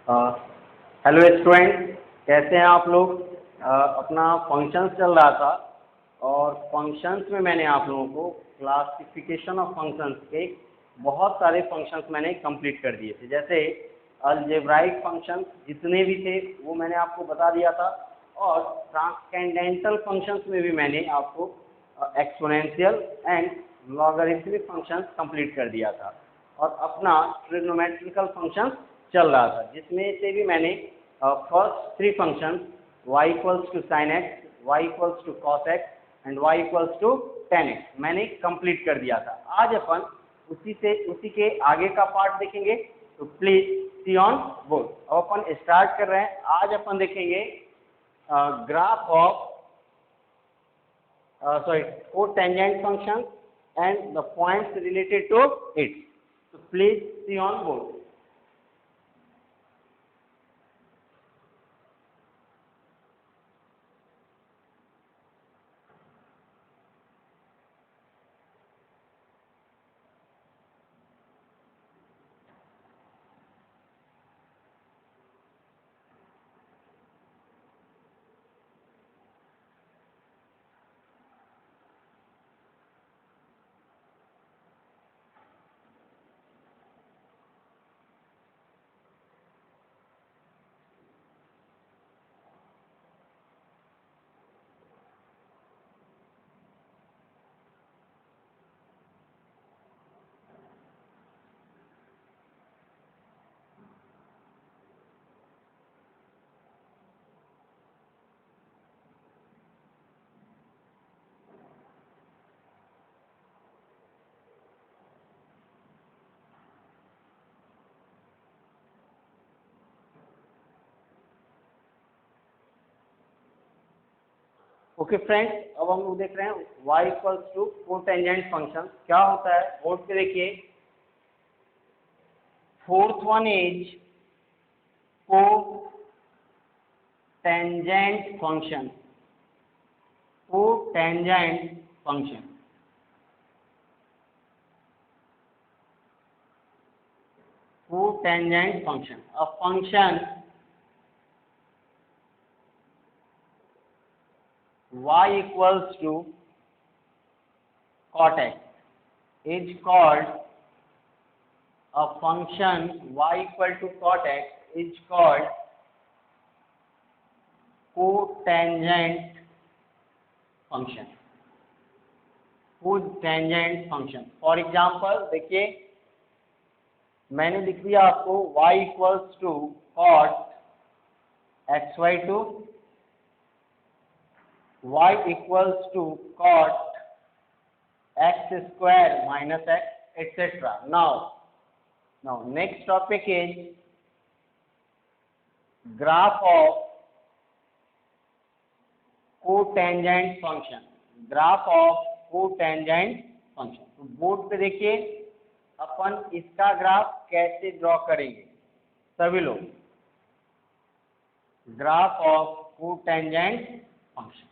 Hello student, कैसे हैं आप लोग। अपना फंक्शंस चल रहा था और फंक्शंस में मैंने आप लोगों को क्लासिफिकेशन ऑफ फंक्शंस के बहुत सारे फंक्शंस मैंने कंप्लीट कर दिए थे। जैसे अलजेब्राइक फंक्शंस जितने भी थे वो मैंने आपको बता दिया था, और ट्रांसकेंडेंटल फंक्शंस में भी मैंने आपको exponential and logarithmic functions complete कर दिया था। और अपना ट्रिग्नोमेट्रिकल फंक्शंस चल रहा था, जिसमें से भी मैंने first three functions y equals to sine x, y equals to cos x and y equals to tan x मैंने कंप्लीट कर दिया था। आज अपन उसी के आगे का पार्ट देखेंगे, तो प्लीज सी ऑन बोर्ड। अब अपन स्टार्ट कर रहे हैं। आज अपन देखेंगे graph of cotangent function and the points related to it. So please see on board. Okay friends, अब हम लोग देख रहे हैं y equals to cotangent function क्या होता है। बोर्ड पे देखिए, fourth one is cotangent function. Cotangent function, cotangent function, a function y equals to cot x is called a function y equal to cot x is called cotangent function. cotangent function, for example देखिए, मैंने लिख दिया आपको y equals to cot xy2, y equals to cot x square minus x, etc. Now next topic is graph of cotangent function. graph of cotangent function, तो board पे देखिए अपन इसका graph कैसे ड्रॉ करेंगे सभी लोग। Graph of cotangent function,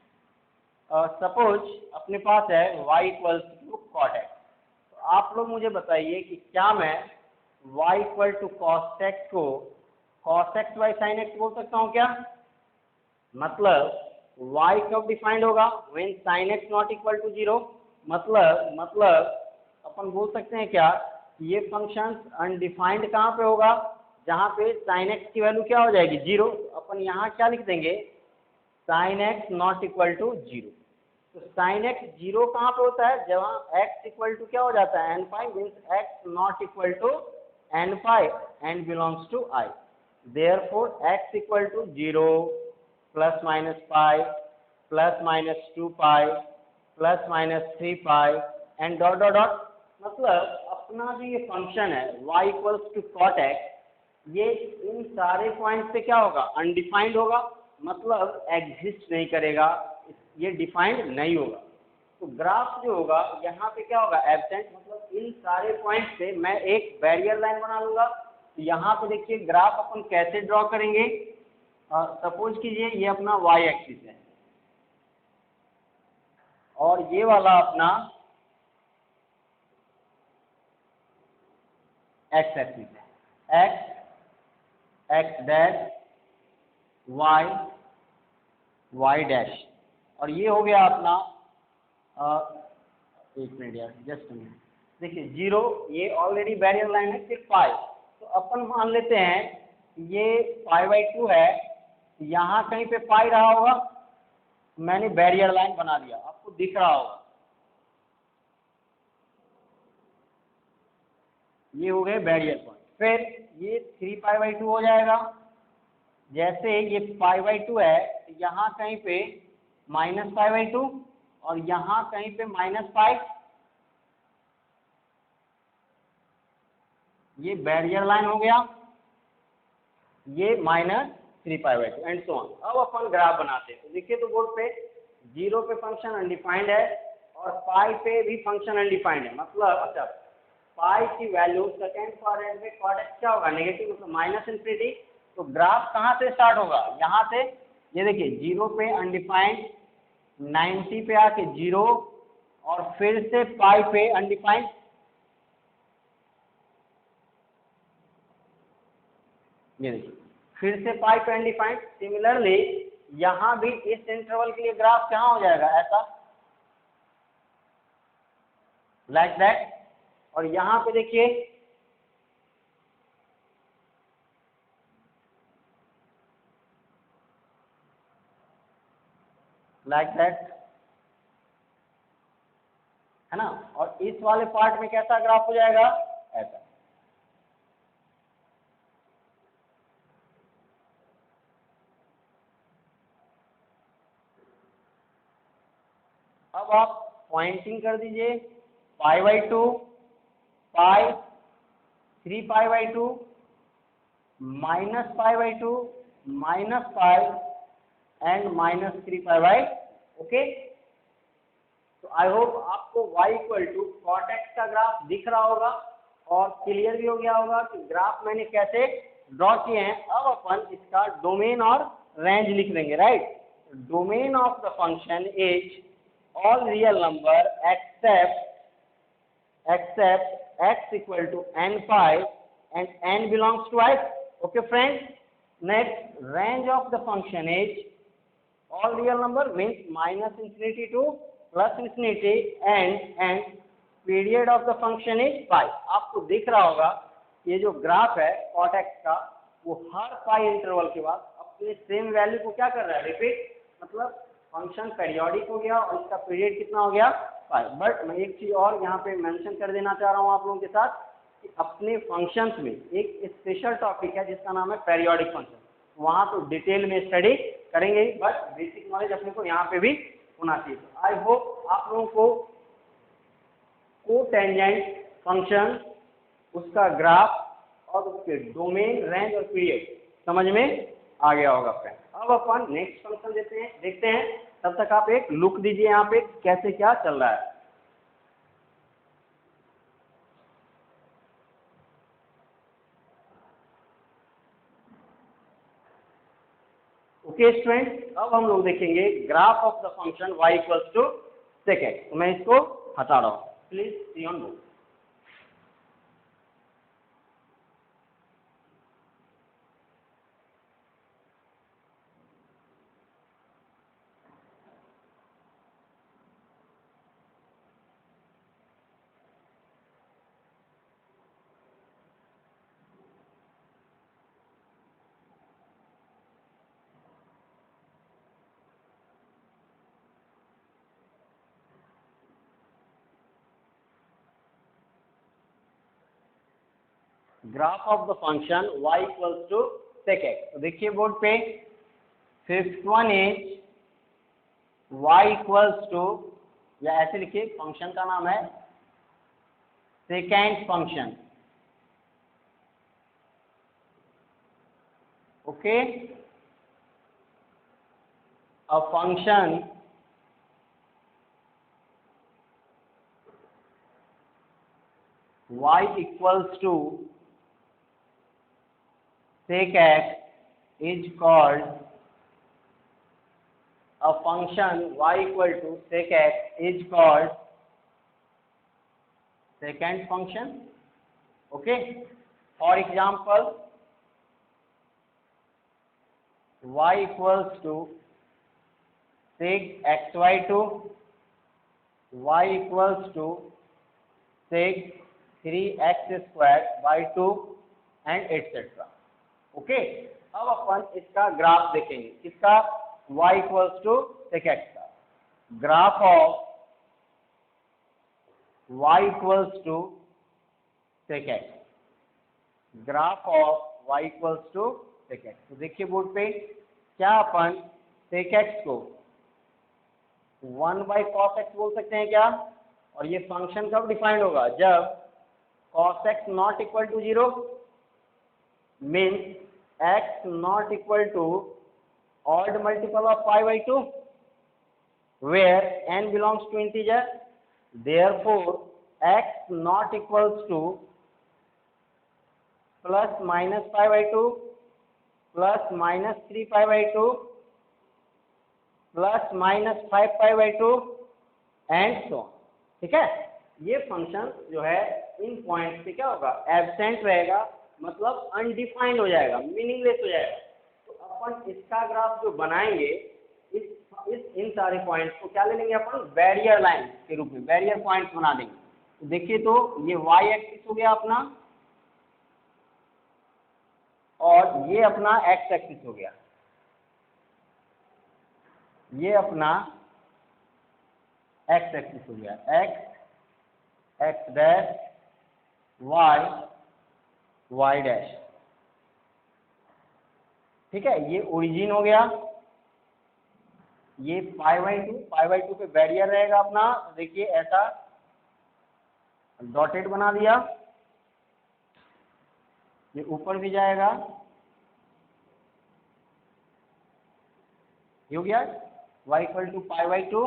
suppose अपने पास है y equals to cot x, तो आप लोग मुझे बताइए कि क्या मैं y equal to cos x को cos x by sine x बोल सकता हूँ क्या? मतलब y कब डिफाइंड होगा? When sine x not equal to zero. मतलब अपन बोल सकते हैं क्या, ये फंक्शन अनडिफाइंड कहाँ पे होगा? जहाँ पे साइन एक्स की वैल्यू क्या हो जाएगी? जीरो। अपन यहाँ क्या लिख देंगे? Sine x not equal to zero. तो साइन एक्स जीरो कहाँ पे होता है? जहाँ एक्स इक्वल टू क्या हो जाता है? N pi, means x not equal to n pi and belongs to I. Therefore x equal to zero plus minus pi plus minus two pi plus minus three pi and dot dot dot. मतलब अपना जो ये function है y equals to cot x, ये इन सारे point पे क्या होगा? अनडिफाइंड होगा, मतलब एग्जिस्ट नहीं करेगा, ये डिफाइंड नहीं होगा। तो ग्राफ जो होगा यहाँ पे क्या होगा? एब्सेंट। मतलब इन सारे पॉइंट पे मैं एक बैरियर लाइन बना लूंगा। तो यहाँ पे देखिए ग्राफ अपन कैसे ड्रॉ करेंगे। सपोज कीजिए ये अपना y एक्सिस है और ये वाला अपना x एक्सिस है। x x dash y y dash, और ये हो गया अपना एक मिनट यार, जस्ट मिनट, देखिए 0 ये ऑलरेडी बैरियर लाइन है, फिर पाई, तो अपन मान लेते हैं ये π/2 है, यहाँ कहीं पे पाई रहा होगा, मैंने बैरियर लाइन बना दिया, आपको दिख रहा होगा, ये हो गए बैरियर पॉइंट। फिर ये 3π/2 हो जाएगा, जैसे ये π/2 है, तो यहाँ कहीं पे -π/2 और यहाँ कहीं पे -π, ये बैरियर लाइन हो गया, ये -3π/2 एंड सो ऑन। अब अपन ग्राफ बनाते हैं, तो देखिए तो बोर्ड पे 0 पे फंक्शन अनडिफाइंड है और पाई पे भी फंक्शन अनडिफाइंड है, मतलब पाई की वैल्यू सेकेंड क्वाड्रेंट में कॉट एक्स क्या होगा, नेगेटिव, मतलब -∞। तो ग्राफ कहाँ से स्टार्ट होगा, यहाँ से, ये देखिए 0 पे अनडिफाइंड, 90 पे आके 0 और फिर से पाई पे अनडिफाइंड, ये देखिए फिर से पाई पे अनडिफाइंड। सिमिलरली यहाँ भी इस इंटरवल के लिए ग्राफ कहाँ हो जाएगा, ऐसा, लाइक दैट, और यहाँ पे देखिए लाइक दैट, है ना, और इस वाले पार्ट में कैसा ग्राफ हो जाएगा, ऐसा। अब आप पॉइंटिंग कर दीजिए, π/2, पाई, 3π/2, -π/2, -पाई एंड -3π/, ओके। तो आई होप आपको y = cot x का ग्राफ दिख रहा होगा और क्लियर भी हो गया होगा कि ग्राफ मैंने कैसे ड्रॉ किए हैं। अब अपन इसका डोमेन और रेंज लिख देंगे, right. Domain of the function is all real number except x = n⁵ and n belongs to x, okay friends। Next, range of the function is all real number, means -∞ to +∞, and period of the function is पाई। आपको दिख रहा होगा ये जो graph है cot x का, वो हर पाई interval के बाद अपने सेम वैल्यू को क्या कर रहा है, रिपीट, मतलब फंक्शन पेरियोडिक हो गया और इसका पीरियड कितना हो गया, पाई। बट मैं एक चीज और यहाँ पे मेंशन कर देना चाह रहा हूँ आप लोगों के साथ कि अपने फंक्शंस में एक स्पेशल टॉपिक है जिसका नाम है पेरियोडिक फंक्शन, वहाँ तो डिटेल में स्टडी करेंगे, बट बेसिक नॉलेज अपने को यहाँ पे भी होना चाहिए। आई होप आप लोगों को कोटेंजेंट फंक्शन, उसका ग्राफ और उसके डोमेन, रेंज और पीरियड समझ में आ गया होगा फ्रेंड। अब अपन नेक्स्ट फंक्शन देखते हैं, तब तक आप एक लुक दीजिए यहाँ पे कैसे क्या चल रहा है। ओके स्टूडेंट, अब हम लोग देखेंगे graph of the function y = sec x। तो मैं इसको हटा रहा हूँ, please see on book. Graph of the function y = sec x। तो देखिए बोर्ड पे, फिफ्थ वन इज y = या ऐसे लिखिए, फंक्शन का नाम है second function, okay. A function y = sec x is called, a function y = sec x is called second function, okay। For example, y equals to sec xy2, y equals to sec 3x square y2 and etcetera. Okay, अब अपन इसका graph देखेंगे, किसका, y equals to sec x का। Graph of y equals to sec x, graph of y equals to sec x। तो देखिए board पे, क्या अपन sec x को 1/cos x बोल सकते हैं क्या? और ये फंक्शन कब डिफाइंड होगा? जब cos x not equal to 0, means x not equal to odd multiple of pi by 2, where n belongs to integer. Therefore x not equals to plus minus pi by 2 plus minus 3 pi by 2 plus minus 5 pi by 2 and so on। ठीक है, ये function जो है इन points पे क्या होगा, absent रहेगा, मतलब अनडिफाइंड हो जाएगा, मीनिंगलेस हो जाएगा। तो अपन इसका ग्राफ जो बनाएंगे, इस इन सारे पॉइंट्स को क्या ले लेंगे अपन, बैरियर लाइन के रूप में, बैरियर पॉइंट्स बना देंगे। तो देखिए, तो ये y एक्सिस हो गया अपना, और ये अपना x एक्सिस हो गया, ये अपना x एक्सिस हो गया, x डैश y डैश। ठीक है, ये ओरिजिन हो गया, ये पाई बाई टू पे बैरियर रहेगा अपना। देखिए ऐसा डॉटेड बना दिया, ये ऊपर भी जाएगा, ये हो गया y equal to pi by two,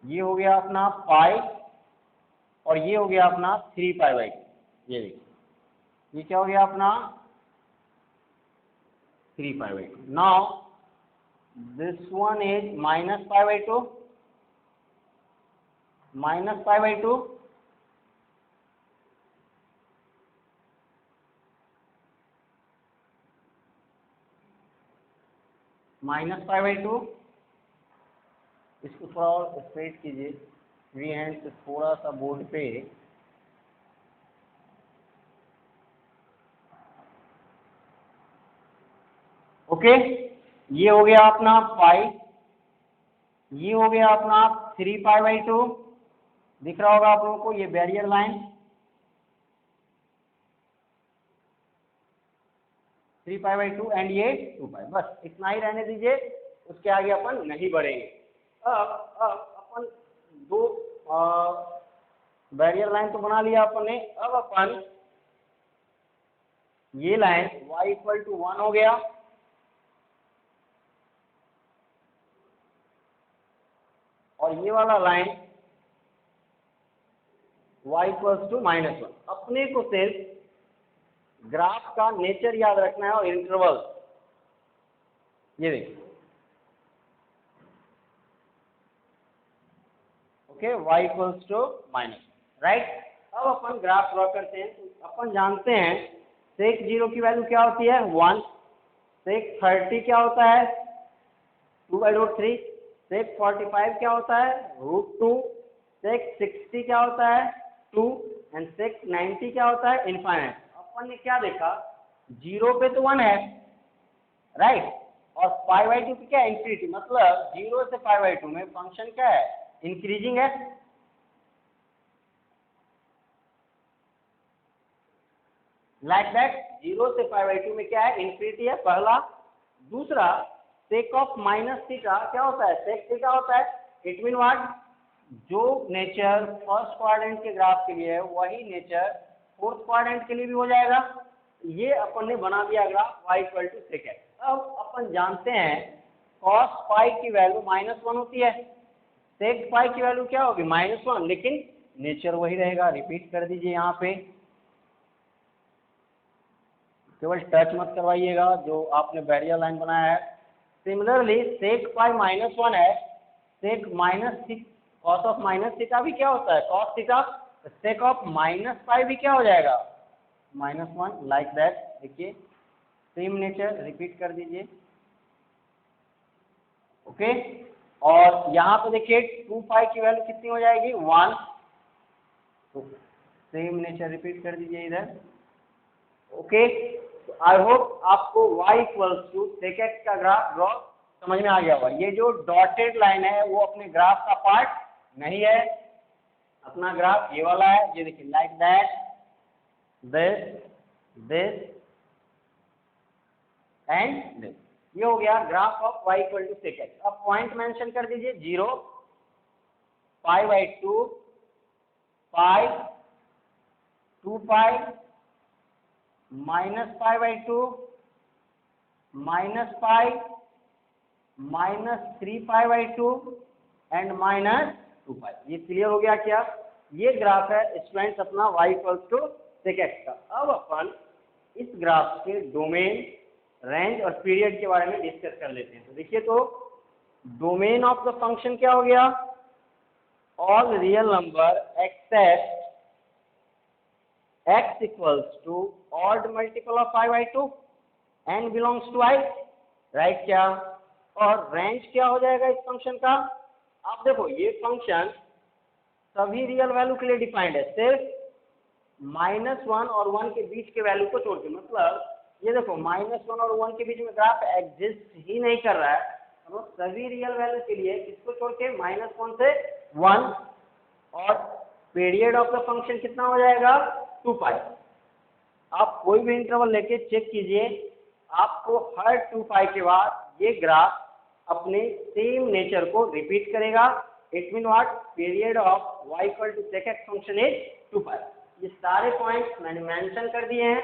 ये हो गया अपना पाई, और ये हो गया अपना 3 पाई बाई 2। ये देखिए, ये क्या हो गया अपना 3 pi by 2। Now this one is minus pi by 2, minus pi by 2, minus pi by 2। इसको थोड़ा और स्ट्रेट कीजिए, फ्री हैंड से थोड़ा सा बोर्ड पे। ओके, ये हो गया अपना पाई, ये हो गया अपना 3 पाई बाई 2। दिख रहा होगा आप लोगों को ये barrier line, 3 pi by 2 and ये 2 पाई। बस इतना ही रहने दीजिए, उसके आगे अपन नहीं बढ़ेंगे। अब अपन दो बैरियर लाइन तो बना लिया अपन ने। अब अपन ये लाइन y इक्वल टू 1 हो गया, और ये वाला लाइन y इक्वल्स टू -1। अपने को सिर्फ ग्राफ का नेचर याद रखना है और इंटरवल। ये देखिए, okay, y equals to -1, right. अब अपन ग्राफ ड्रॉ करते हैं। तो अपन जानते हैं sec 0 की वैल्यू क्या होती है 1, sec 30 क्या होता है 2/√3, sec 45 क्या होता है √2, sec 60 क्या होता है 2, एंड sec 90 क्या होता है इनफाइनाइट। अपन ने क्या देखा, 0 पे तो 1 है, राइट, और पाई बाई 2 पे क्या है इंफिनिटी, मतलब 0 से पाई बाई 2 में फंक्शन क्या है, इंक्रीजिंग है। लाइक दैट 0 से पाई बाई 2 में क्या है, इंफिनिटी है, पहला। दूसरा, सेक ऑफ माइनस थीटा क्या होता है, सेक थीटा होता है। इट मीन व्हाट, जो नेचर फर्स्ट क्वाड्रेंट के ग्राफ के लिए है वही नेचर फोर्थ क्वाड्रेंट के लिए भी हो जाएगा। ये अपन ने बना दिया graph y equal to sec x. अब अपन जानते हैं cos पाई की वैल्यू -1 होती है, सेक पाई की वैल्यू क्या होगी -1, लेकिन नेचर वही रहेगा। रिपीट कर दीजिए, यहाँ पे केवल टच मत करवाइएगा जो आपने बैरियर लाइन बनाया है। सिमिलरली सेक पाई -1 है, सेक कॉस ऑफ माइनस थीटा भी क्या होता है cos theta, sake of minus pi भी क्या हो जाएगा -1 लाइक दैट। देखिए सेम नेचर रिपीट कर दीजिए। ओके, और यहाँ पे देखिए 2 पाई की वैल्यू कितनी हो जाएगी 1, तो सेम नेचर रिपीट कर दीजिए इधर। ओके, तो आई होप आपको y equals to sec x का ग्राफ ड्रॉ समझ में आ गया होगा। ये जो डॉटेड लाइन है वो अपने ग्राफ का पार्ट नहीं है, अपना ग्राफ ये वाला है। ये देखिए like that, this and this, ये हो गया graph of y equal to sec x। अब पॉइंट मेंशन कर दीजिए 0, π/2, पाई, 2 पाई, -π/2, -पाई, -3π/2 एंड -2 पाई। ये क्लियर हो गया क्या? ये ग्राफ है स्टूडेंट्स अपना y equal to sec x का। अब अपन इस ग्राफ के डोमेन, रेंज और पीरियड के बारे में डिस्कस कर लेते हैं। तो देखिए, तो डोमेन ऑफ द फंक्शन क्या हो गया? All real number except x equals to odd multiple of π/2 n belongs to i, right क्या? और रेंज क्या हो जाएगा इस फंक्शन का? आप देखो ये फंक्शन सभी रियल वैल्यू के लिए डिफाइंड है, सिर्फ -1 और 1 के बीच के वैल्यू को छोड़ के। मतलब ये देखो -1 और 1 के बीच में ग्राफ एग्जिस्ट ही नहीं कर रहा है, तो सभी रियल वैल्यू के लिए किसको छोड़ के? -1 से 1, और पीरियड ऑफ द फंक्शन कितना हो जाएगा? 2 पाई। आप कोई भी इंटरवल लेके चेक कीजिए, आपको हर 2 पाई के बाद ये ग्राफ अपने सेम नेचर को रिपीट करेगा। It mean what? Period of y equal to sec x function is 2 पाई। ये सारे पॉइंट्स मैंने मेंशन कर दिए हैं,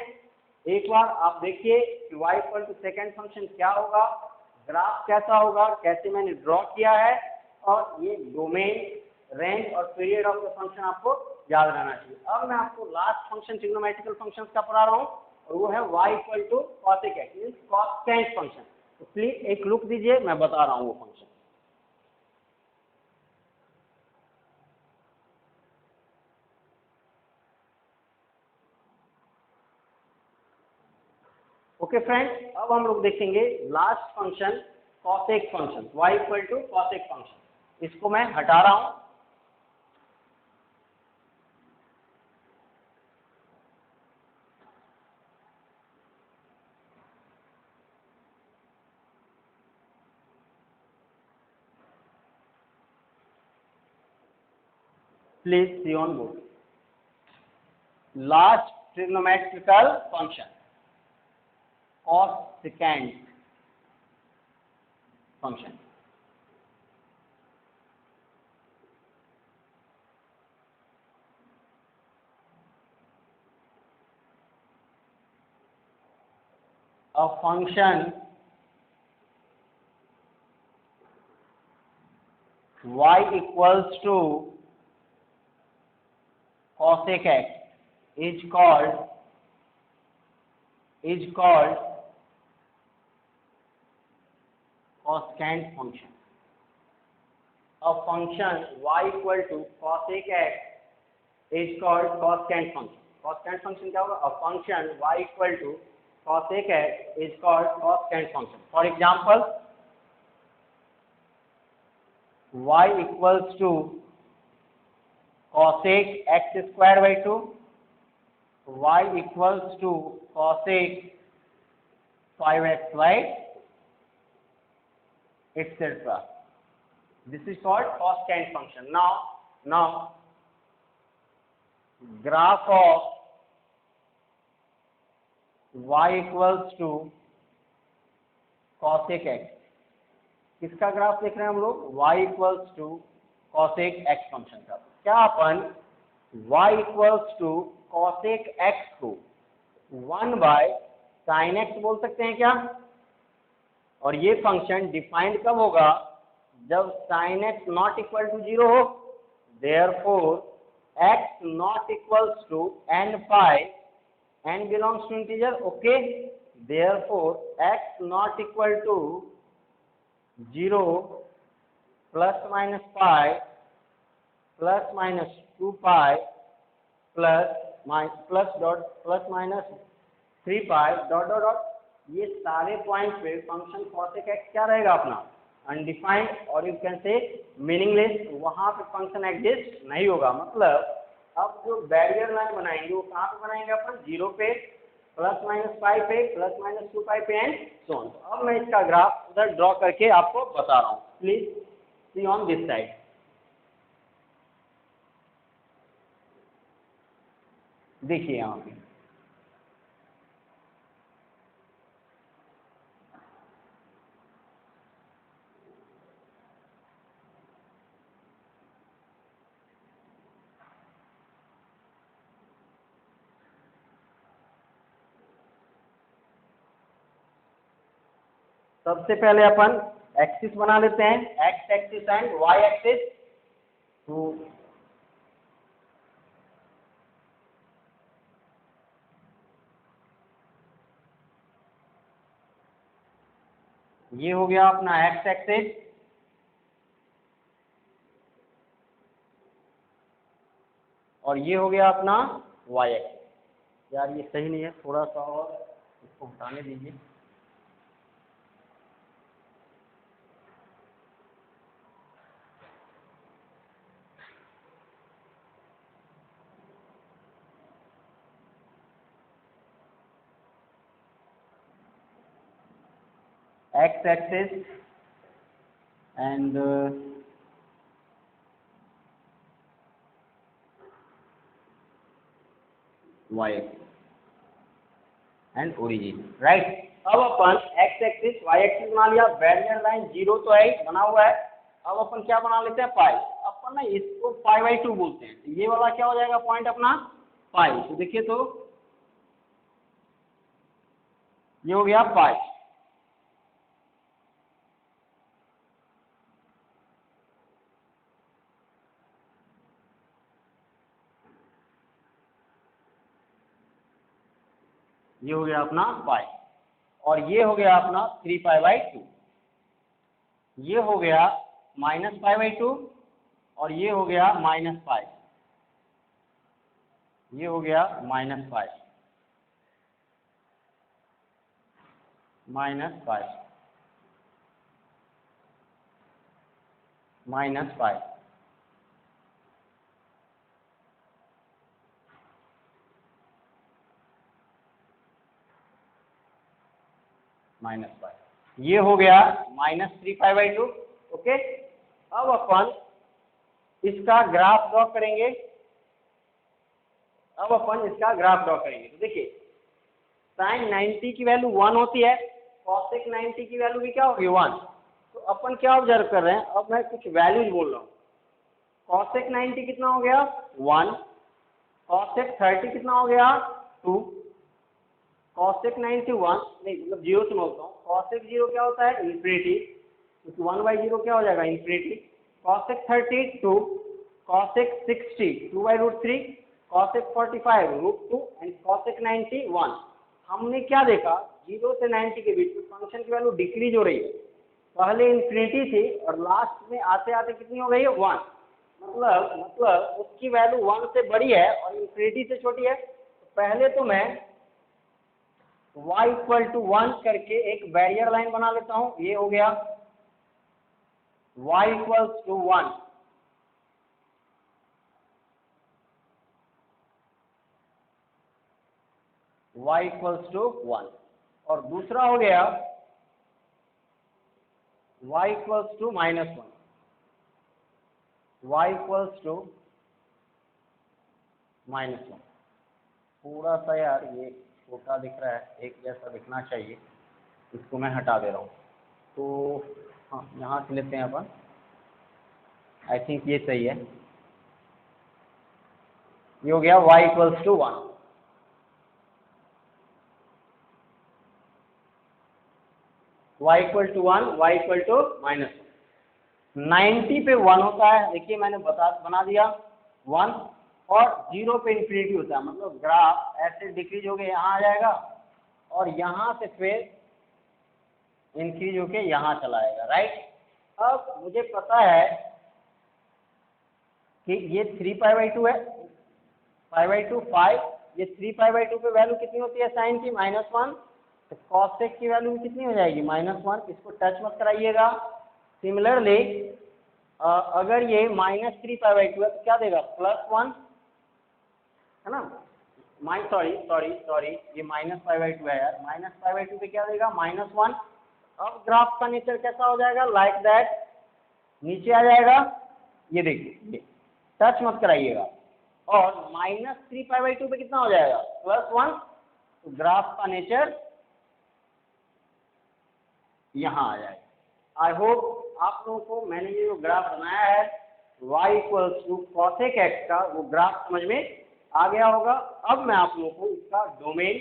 एक बार आप देखिए कि y equal to second function क्या होगा, ग्राफ कैसा होगा, कैसे मैंने ड्रॉ किया है, और ये डोमेन, रेंज और पीरियड ऑफ द फंक्शन आपको याद रहना चाहिए। अब मैं आपको लास्ट फंक्शन ट्रिग्नोमेट्रिकल फंक्शंस का पढ़ा रहा हूँ, और वो है y equal to cosec x, means cosecant function. तो प्लीज एक लुक दीजिए, मैं बता रहा हूँ वो फंक्शन। ओके फ्रेंड्स, अब हम लोग देखेंगे last function cosec function, y equal to cosec function. इसको मैं हटा रहा हूँ। Please see on board. Last trigonometrical function, cosecant function. A function y equals to cosec x is called cosecant function. A function y equal to cosec x is called cosecant function. Cosecant function क्या होगा? A function y equal to cosec x is called cosecant function. For example, y equals to cosec x square by 2, y equals to cosec 5x by etc. This is called cosecant function. Now graph of y equals to cosec x, किसका graph देख रहे हैं हम लोग? y equals to cosec x function का। क्या अपन y equals to cosec x को 1/sin x बोल सकते हैं क्या? और ये फंक्शन डिफाइंड कब होगा? जब sin x not equal to 0 हो। Therefore x not equals to n pi, n belongs to integer, okay. Therefore x not equal to 0 ± pi ± 2 pi plus plus minus 3 pi dot dot dot, ये सारे point पे function cosec x क्या रहेगा अपना undefined और you can से meaningless, वहाँ पे फंक्शन एग्जिस्ट नहीं होगा। मतलब अब जो बैरियर लाइन बनाएंगे वो कहाँ पे बनाएंगे अपन, 0 पे, प्लस माइनस पाई पे, प्लस माइनस 2 पाई पे एंड सो ऑन। तो अब मैं इसका ग्राफ उधर ड्रॉ करके आपको बता रहा हूँ, please see on this side. देखिए यहाँ पे सबसे पहले अपन एक्सिस बना लेते हैं, x axis and y axis. तो ये हो गया अपना एक्स एक्सिस, और ये हो गया अपना वाई एक्सिस। यार ये सही नहीं है, थोड़ा सा और इसको हटाने दीजिए। X axis and y axis and origin, right. अब अपन एक्स एक्सिस वाई एक्सिस बना लिया, बैरियर लाइन 0 तो है बना हुआ है। अब अपन क्या बना लेते हैं, पाई। अपन ना इसको π/2 बोलते हैं, तो ये वाला क्या हो जाएगा पॉइंट अपना पाई। तो देखिए, तो ये हो गया पाई। ये हो गया अपना पाई, और ये हो गया अपना 3π/2। ये हो गया -π/2, और ये हो गया -पाई। ये हो गया -पाई, -पाई, -पाई, -पाई। ये हो गया -3π/2। ओके, अब अपन इसका ग्राफ ड्रॉ करेंगे। अब अपन इसका ग्राफ ड्रॉ करेंगे, तो देखिए sin 90 की वैल्यू 1 होती है, cosec 90 की वैल्यू भी क्या होगी 1। तो अपन क्या ऑब्जर्व कर रहे हैं, अब मैं कुछ वैल्यूज बोल रहा हूँ। cosec 90 कितना हो गया 1, cosec 30 कितना हो गया 2, cosec 91 नहीं, मतलब 0 से मैं बोलता हूँ, cosec 0 क्या होता है इन्फिनिटी, तो 1/0 क्या हो जाएगा infinity. cosec 30 2, cosec 60 2/√3, cosec 45 √2 and cosec 90 1। हमने क्या देखा, 0 से 90 के बीच में फंक्शन की वैल्यू डिक्रीज हो रही है। पहले इन्फिनिटी थी और लास्ट में आते आते कितनी हो गई है 1। मतलब उसकी वैल्यू 1 से बड़ी है और इन्फिनिटी से छोटी है। तो पहले तो मैं y = 1 करके एक बैरियर लाइन बना लेता हूँ। ये हो गया y = 1, y = 1, और दूसरा हो गया y = -1, y = -1। थोड़ा सा यार ये छोटा दिख रहा है, एक जैसा दिखना चाहिए, इसको मैं हटा दे रहा हूँ। तो हाँ, यहाँ से लेते हैं अपन, आई थिंक ये सही है। ये हो गया y = 1, y = 1, y = -1। 90 पे 1 होता है, देखिए मैंने बना दिया 1, और 0 पे इन्फिनिटी होता है। मतलब ग्राफ ऐसे डिक्रीज होके यहाँ आ जाएगा और यहाँ से फिर इंक्रीज होके यहाँ चला आएगा, राइट। अब मुझे पता है कि ये 3π/2 है, π/2 5 ये 3π/2 पे वैल्यू कितनी होती है साइन की -1, तो cos sec की वैल्यू कितनी हो जाएगी -1, इसको टच मत कराइएगा। सिमिलरली अगर ये -3π/2 है तो क्या देगा +1, है ना, सॉरी ये -π/2 है यार, -π/2 पे क्या देगा -1। अब ग्राफ का नेचर कैसा हो जाएगा, लाइक दैट, नीचे आ जाएगा, ये देखिए, टच मत कराइएगा, और -3π/2 पे कितना हो जाएगा +1, तो ग्राफ का नेचर यहाँ आ जाएगा। आई होप आप लोगों को मैंने ये जो ग्राफ बनाया है y = cos x का वो ग्राफ समझ में आ गया होगा। अब मैं आप लोगों को इसका domain,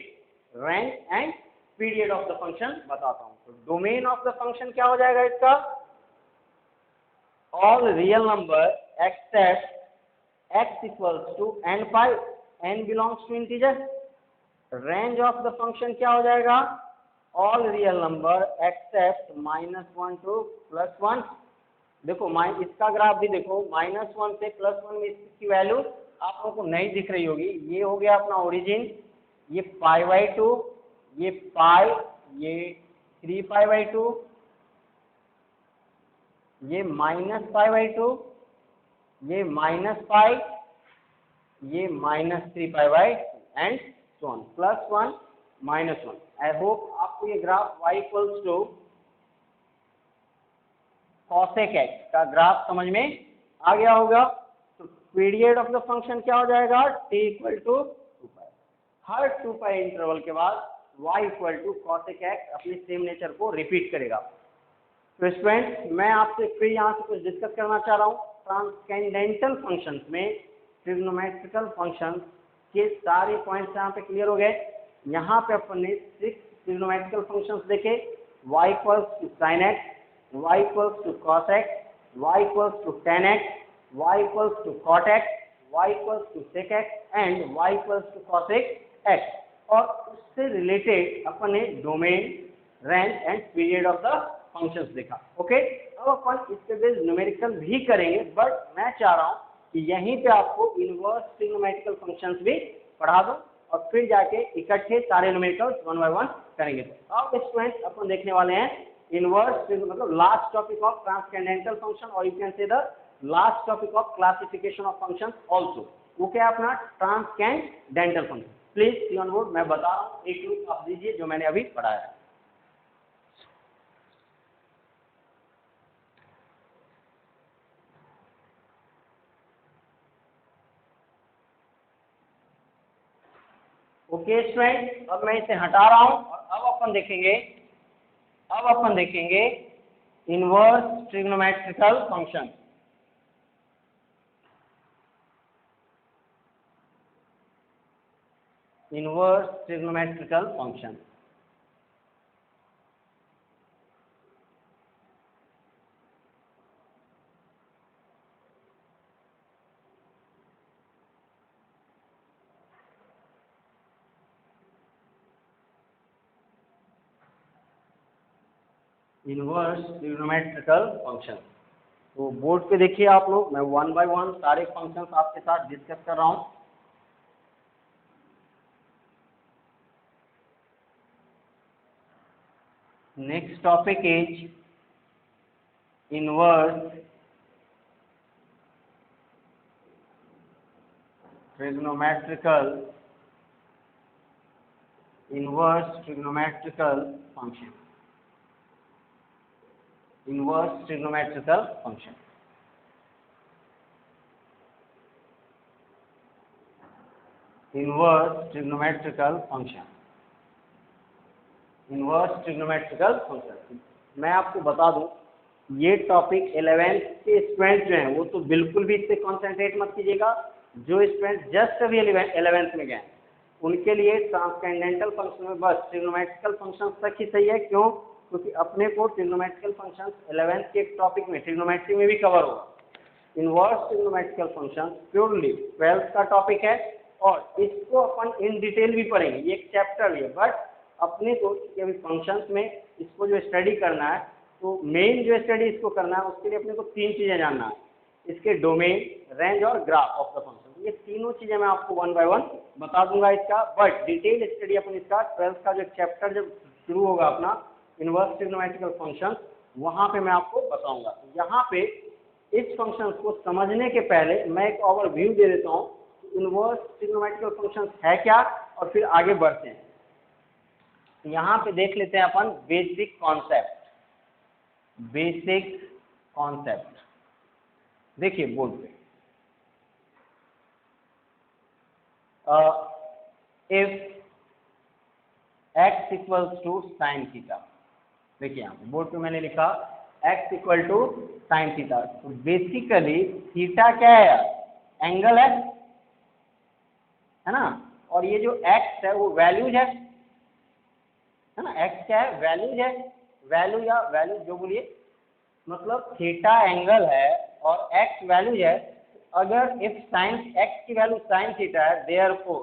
range and period of the function बताता हूँ। तो डोमेन ऑफ द फंक्शन क्या हो जाएगा इसका, all real number except x = n/, n belongs to integer. Range of the function क्या हो जाएगा, all real number except -1 to +1। देखो इसका ग्राफ भी देखो, -1 से +1 में इसकी वैल्यू आप लोगों को नहीं दिख रही होगी। ये हो गया अपना ओरिजिन, ये π/2, ये पाई, ये 3π/2, ये -π/2, ये -π, ये -3π/2 and so on, +1 -1। I hope आपको ये ग्राफ y = cos x का ग्राफ समझ में आ गया होगा। तो पीरियड ऑफ द फंक्शन क्या हो जाएगा, t = 2π। हर 2π इंटरवल के बाद y = cos x अपनी सेम नेचर को रिपीट करेगा। तो स्टूडेंट्स मैं आपसे फिर यहाँ से कुछ डिस्कस करना चाह रहा हूँ। ट्रांसकेंडेंटल फंक्शंस में ट्रिग्नोमेट्रिकल फंक्शंस के सारे पॉइंट्स यहाँ पे क्लियर हो गए। यहाँ पे अपन ने 6 ट्रिग्नोमेट्रिकल फंक्शंस देखे, y = sin x, y = cos x, y = tan x, y = cot x, y = sec x and y = cos x। और उससे रिलेटेड अपन ने domain, range and period of the functions देखा। ओके, अब अपन इसके बेस न्यूमेरिकल भी करेंगे, but मैं चाह रहा हूँ कि यहीं पे आपको इनवर्स ट्रिग्नोमेट्रिकल फंक्शंस भी पढ़ा दूं और फिर जाके इकट्ठे सारे न्यूमेरिकल्स 1 by 1 करेंगे। तो अब स्टूडेंट्स अपन देखने वाले हैं इनवर्स, मतलब last topic of transcendental function, और you can say the last topic of classification of functions also. वो क्या है अपना transcendental function. Please see on board, मैं बता रहा हूँ, एक लुक आप दीजिए जो मैंने अभी पढ़ाया है। ओके स्टूडेंट, अब मैं इसे हटा रहा हूं और अब अपन देखेंगे inverse trigonometrical function. Inverse trigonometrical function, inverse trigonometrical function. तो बोर्ड पे देखिए आप लोग, मैं 1 by 1 सारे फंक्शंस आपके साथ डिस्कस कर रहा हूं। Next topic is inverse trigonometrical function. Inverse trigonometrical function, inverse trigonometrical function, inverse trigonometrical function. मैं आपको बता दूं, ये टॉपिक 11th के स्टूडेंट जो हैं वो तो बिल्कुल भी इससे कॉन्सेंट्रेट मत कीजिएगा। जो स्टूडेंट जस्ट अभी 11th में गए उनके लिए ट्रांसकेंडेंटल फंक्शन में बस ट्रिग्नोमेट्रिकल फंक्शन तक ही सही है। क्यों? क्योंकि अपने को ट्रिग्नोमेट्रिकल फंक्शंस 11th के टॉपिक में ट्रिग्नोमेट्री में भी कवर होगा। Inverse trigonometrical functions purely 12th का टॉपिक है और इसको अपन इन डिटेल भी पढ़ेंगे, ये एक चैप्टर है। बट अपने को अभी फंक्शंस में इसको जो स्टडी करना है, तो मेन जो स्टडी इसको करना है उसके लिए अपने को 3 चीज़ें जानना है, इसके डोमेन, रेंज और ग्राफ ऑफ द फंक्शन। ये तीनों चीजें मैं आपको 1 बाय 1 बता दूंगा इसका, बट डिटेल स्टडी अपन इसका 12th का जो चैप्टर जब शुरू होगा अपना इनवर्स ट्रिग्नोमेट्रिकल फंक्शन, वहां पे मैं आपको बताऊंगा। यहाँ पे इस फंक्शन को समझने के पहले मैं एक ओवरव्यू दे देता हूँ इनवर्स ट्रिग्नोमेट्रिकल फंक्शन है क्या, और फिर आगे बढ़ते हैं। यहाँ पे देख लेते हैं अपन बेसिक कॉन्सेप्ट। देखिए बोर्ड पे, if x equals to sine theta, देखिए यहाँ पे बोर्ड पे मैंने लिखा x equal to sine theta. तो बेसिकली थीटा क्या है यार, एंगल है ना, और ये जो x है वो वैल्यूज है ना, x क्या है, वैल्यूज है, वैल्यू या वैल्यू जो बोलिए, मतलब थीटा एंगल है और x वैल्यूज है। अगर इफ साइन x की वैल्यू साइन थीटा है, देयरफॉर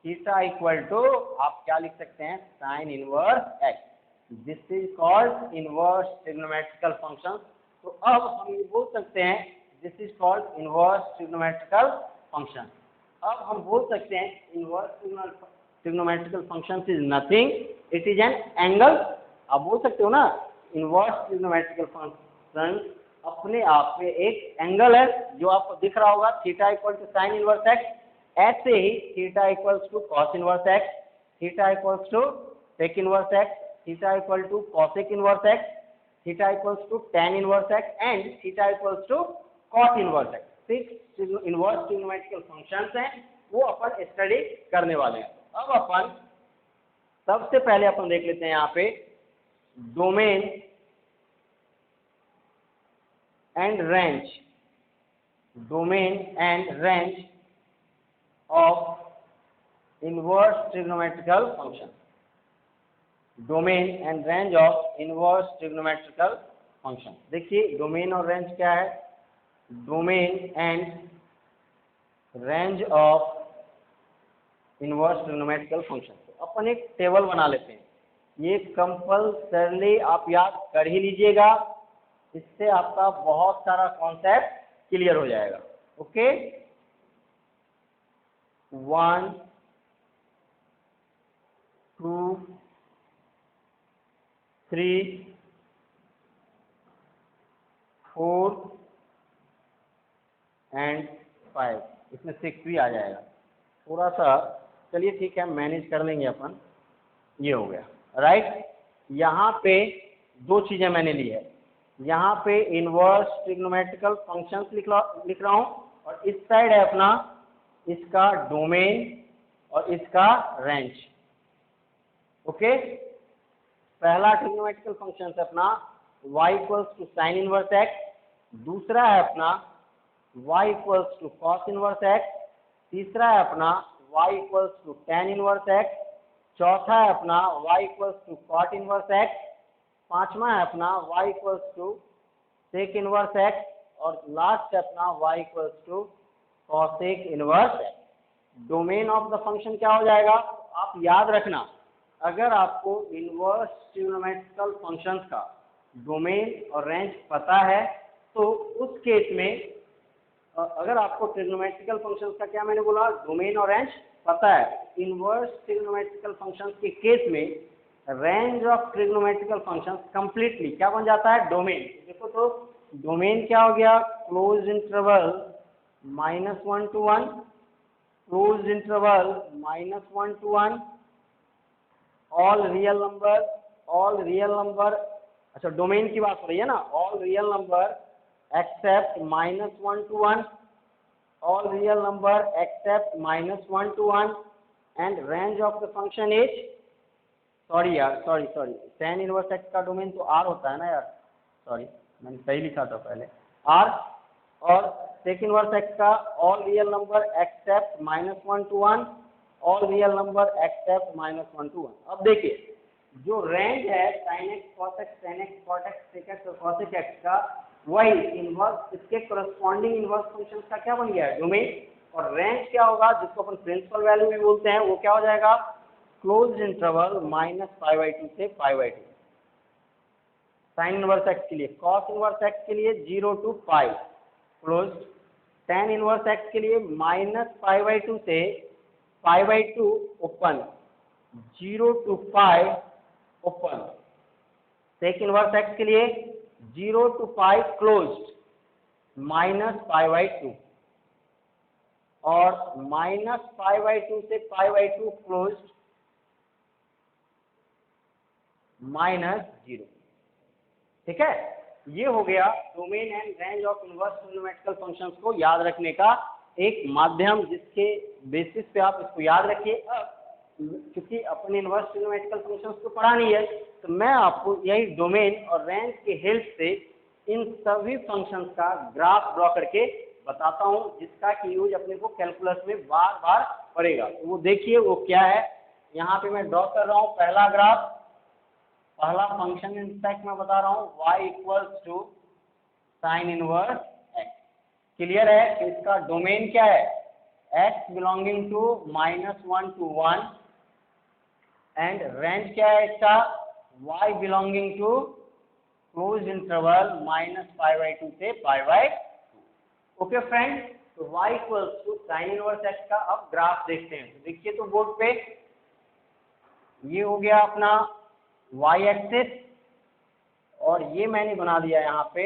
थीटा इक्वल टू आप क्या लिख सकते हैं, sign inverse x। This is called inverse trigonometrical function. तो अब हम ये बोल सकते हैं this is called inverse trigonometrical function. अब हम बोल सकते हैं inverse trigonometrical function is nothing, it is an angle. आप बोल सकते हो ना इनवर्स ट्रिग्नोमेट्रिकल फंक्शन अपने आप में एक एंगल है, जो आपको दिख रहा होगा theta equal to sine inverse x. ऐसे ही theta equals to cos inverse x, theta equals to sec inverse x, theta equal to cosec inverse x, theta equals to tan inverse x and theta equals to cot inverse x. Six inverse trigonometrical functions हैं, वो अपन study करने वाले हैं। अब अपन सबसे पहले अपन देख लेते हैं यहाँ पे domain and range, domain and range of inverse trigonometrical function, domain and range of inverse trigonometrical function. देखिए डोमेन और रेंज क्या है, domain and range of inverse trigonometrical function. तो अपन एक टेबल बना लेते हैं, ये कंपल्सरली आप याद कर ही लीजिएगा, इससे आपका बहुत सारा कॉन्सेप्ट क्लियर हो जाएगा। ओके 1 2 3 4 एंड 5, इसमें 6 भी आ जाएगा, थोड़ा सा चलिए ठीक है मैनेज कर लेंगे अपन। ये हो गया राइट। यहाँ पे दो चीजें मैंने ली है, यहाँ पे इनवर्स ट्रिग्नोमेट्रिकल फंक्शंस लिख रहा हूँ, और इस साइड है अपना इसका डोमेन और इसका रेंज। ओके पहला ट्रिग्नोमेट्रिकल फंक्शन है अपना y equals to sine inverse x, दूसरा है अपना y equals to cos inverse x, तीसरा है अपना y equals to tan inverse x, चौथा है अपना y equals to cot inverse x, पांचवा है अपना y equals to sec inverse x, और लास्ट है अपना y equals to cosec inverse x. Domain of the function क्या हो जाएगा, आप याद रखना, अगर आपको इनवर्स ट्रिग्नोमेट्रिकल फंक्शंस का डोमेन और रेंज पता है तो उस केस में, अगर आपको ट्रिग्नोमेट्रिकल फंक्शंस का क्या मैंने बोला डोमेन और रेंज पता है, इनवर्स ट्रिग्नोमेट्रिकल फंक्शंस के केस में range of trigonometrical functions completely क्या बन जाता है, डोमेन। देखो तो डोमेन क्या हो गया, close interval -1 to 1, close interval -1 to 1, all real number, अच्छा डोमेन की बात हो रही है ना, all real number except -1 to 1, all real number except -1 to 1, and range of the function is, sorry tan inverse x का डोमेन तो r होता है ना यार, सॉरी मैंने सही लिखा था पहले r, और sec इनवर्स एक्स का all real number except -1 to 1, all real number except -1 to 1। अब देखिए जो रेंज है sin x cos x tan x cot x sec x और cosec x का, वही इनवर्स इसके कोरस्पॉन्डिंग इनवर्स फंक्शन का क्या बन गया है, डोमेन। और रेंज क्या होगा, जिसको अपन प्रिंसिपल वैल्यू भी बोलते हैं, वो क्या हो जाएगा, क्लोज इंटरवल -π/2 से π/2। साइन इनवर्स एक्स के लिए, कॉस इनवर्स एक्स के लिए 0 to π close, tan inverse x के लिए -π/2 से π/2 open, 0 to π open. sec inverse x के लिए 0 to π क्लोज्ड, -π/2 और -π/2 से π/2 क्लोज्ड, -0। ठीक है, ये हो गया domain and range of inverse trigonometrical functions को याद रखने का एक माध्यम, जिसके बेसिस पे आप इसको याद रखिए। अब क्योंकि अपन इनवर्स ट्रिग्नोमेट्रिकल फंक्शंस को पढ़ा नहीं है, तो मैं आपको यही डोमेन और रेंज के हेल्प से इन सभी फंक्शंस का ग्राफ ड्रॉ करके बताता हूँ, जिसका कि यूज अपने को कैलकुलस में बार बार पड़ेगा। तो वो देखिए वो क्या है, यहाँ पे मैं ड्रॉ कर रहा हूँ पहला ग्राफ, पहला फंक्शन इनफैक्ट मैं बता रहा हूँ y equals to sine inverse x। Clear है कि इसका डोमेन क्या है, x belonging to -1 to 1 and range क्या है इसका, y belonging to close interval -π/2 से π/2। ओके फ्रेंड, तो y equals to sine inverse x का अब ग्राफ देखते हैं। तो देखिए तो बोर्ड पे ये हो गया अपना y एक्सिस, और ये मैंने बना दिया यहाँ पे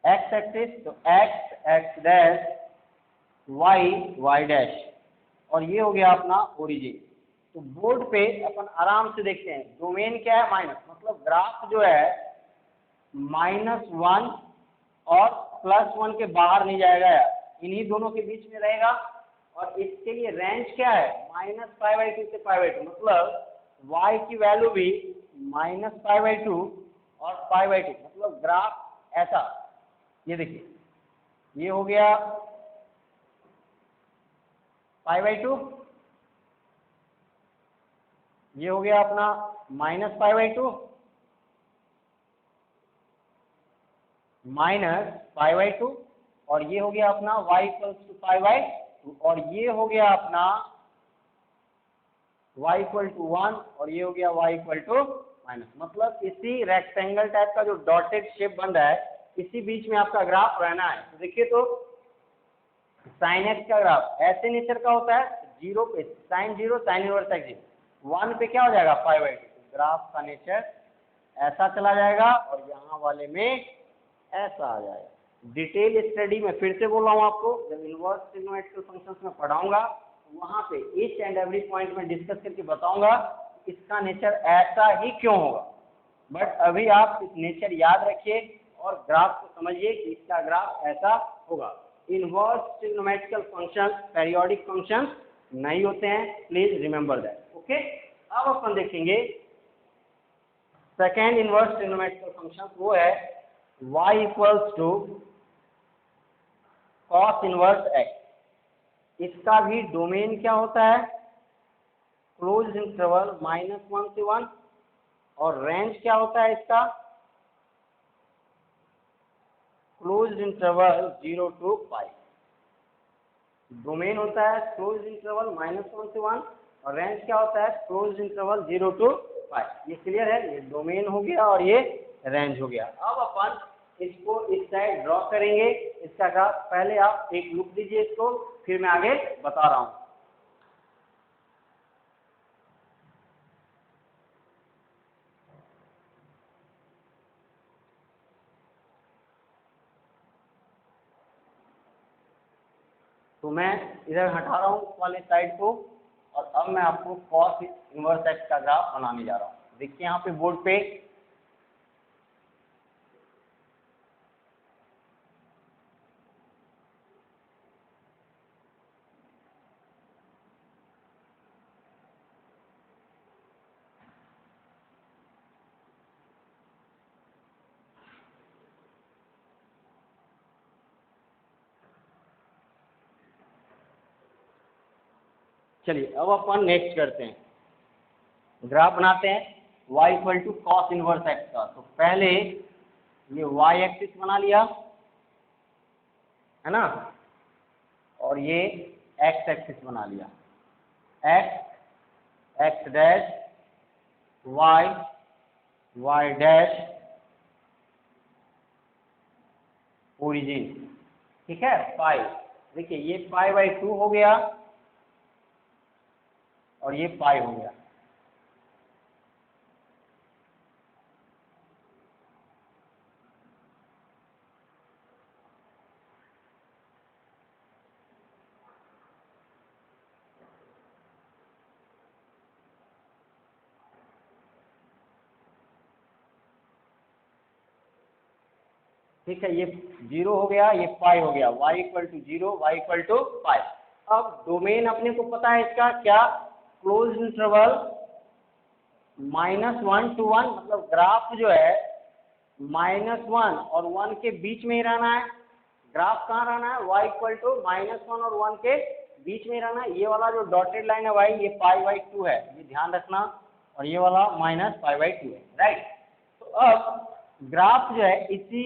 x एक्सिस, तो x डैश y डैश, और ये हो गया अपना ओरिजिन। तो बोर्ड पे अपन आराम से देखते हैं, डोमेन क्या है माइनस, मतलब ग्राफ जो है -1 और +1 के बाहर नहीं जाएगा यार, इन्हीं दोनों के बीच में रहेगा। और इसके लिए रेंज क्या है, -π/2 से π/2, मतलब y की वैल्यू भी -π/2 और π/2, मतलब ग्राफ ऐसा, ये देखिए ये हो गया π/2, ये हो गया अपना -π/2 -π/2, और ये हो गया अपना y इक्वल्स टू π/2, और ये हो गया अपना y इक्वल टू 1, और ये हो गया y इक्वल टू माइनस। मतलब इसी रेक्टेंगल टाइप का जो डॉटेड शेप बन रहा है, इसी बीच में आपका ग्राफ रहना है। तो देखिए तो साइन एक्स का ग्राफ ऐसे नेचर का होता है, 0 पे साइन 0 साइन इनवर्स एक्स 1 पे क्या हो जाएगा π/2, ग्राफ का नेचर ऐसा चला जाएगा, और यहाँ वाले में ऐसा आ जाएगा। डिटेल स्टडी में फिर से बोल रहा हूँ आपको, जब इनवर्स ट्रिग्नोमेट्रिकल फंक्शंस में पढ़ाऊंगा वहाँ पे ईच एंड एवरी पॉइंट में डिस्कस करके बताऊंगा इसका नेचर ऐसा ही क्यों होगा। बट अभी आप इस नेचर याद रखिए और ग्राफ को समझिए कि इसका ग्राफ ऐसा होगा। Inverse trigonometrical functions periodic functions नहीं होते हैं, प्लीज रिमेंबर दैट। ओके, अब अपन देखेंगे सेकेंड इनवर्स ट्रिग्नोमेट्रिकल फंक्शन, वो है y equals to cos inverse x। इसका भी डोमेन क्या होता है, क्लोज इंटरवल -1 से 1, और रेंज क्या होता है इसका, क्लोज इंटरवल 0 to π। डोमेन होता है क्लोज इंटरवल -1 से 1, और रेंज क्या होता है, क्लोज इंटरवल 0 to π। ये क्लियर है, ये डोमेन हो गया और ये रेंज हो गया। अब अपन इसको इस साइड ड्रॉ करेंगे इसका ग्राफ। पहले आप एक लुक दीजिए इसको, फिर मैं आगे बता रहा हूँ। तो मैं इधर हटा रहा हूँ इस वाले साइड को, और अब मैं आपको cos इनवर्स x का ग्राफ बनाने जा रहा हूँ। देखिए यहाँ पे बोर्ड पे चलिए अब अपन नेक्स्ट करते हैं, ग्राफ बनाते हैं y equal to cos inverse x का। तो पहले ये y एक्सिस बना लिया है ना, और ये x एक्सिस बना लिया, x dash y dash origin, ठीक है, पाई। देखिए ये पाई/2 हो गया और ये पाई हो गया। ठीक है, ये 0 हो गया, ये पाई हो गया, y = 0, y = पाई। अब डोमेन अपने को पता है इसका क्या, क्लोज इंटरवल -1 to 1, मतलब ग्राफ जो है -1 और 1 के बीच में ही रहना है। ग्राफ कहाँ रहना है, y = -1 और 1 के बीच में रहना है। ये वाला जो डॉटेड लाइन है भाई, ये पाई/2 है, ये ध्यान रखना, और ये वाला -पाई/2 है, राइट। तो अब ग्राफ जो है इसी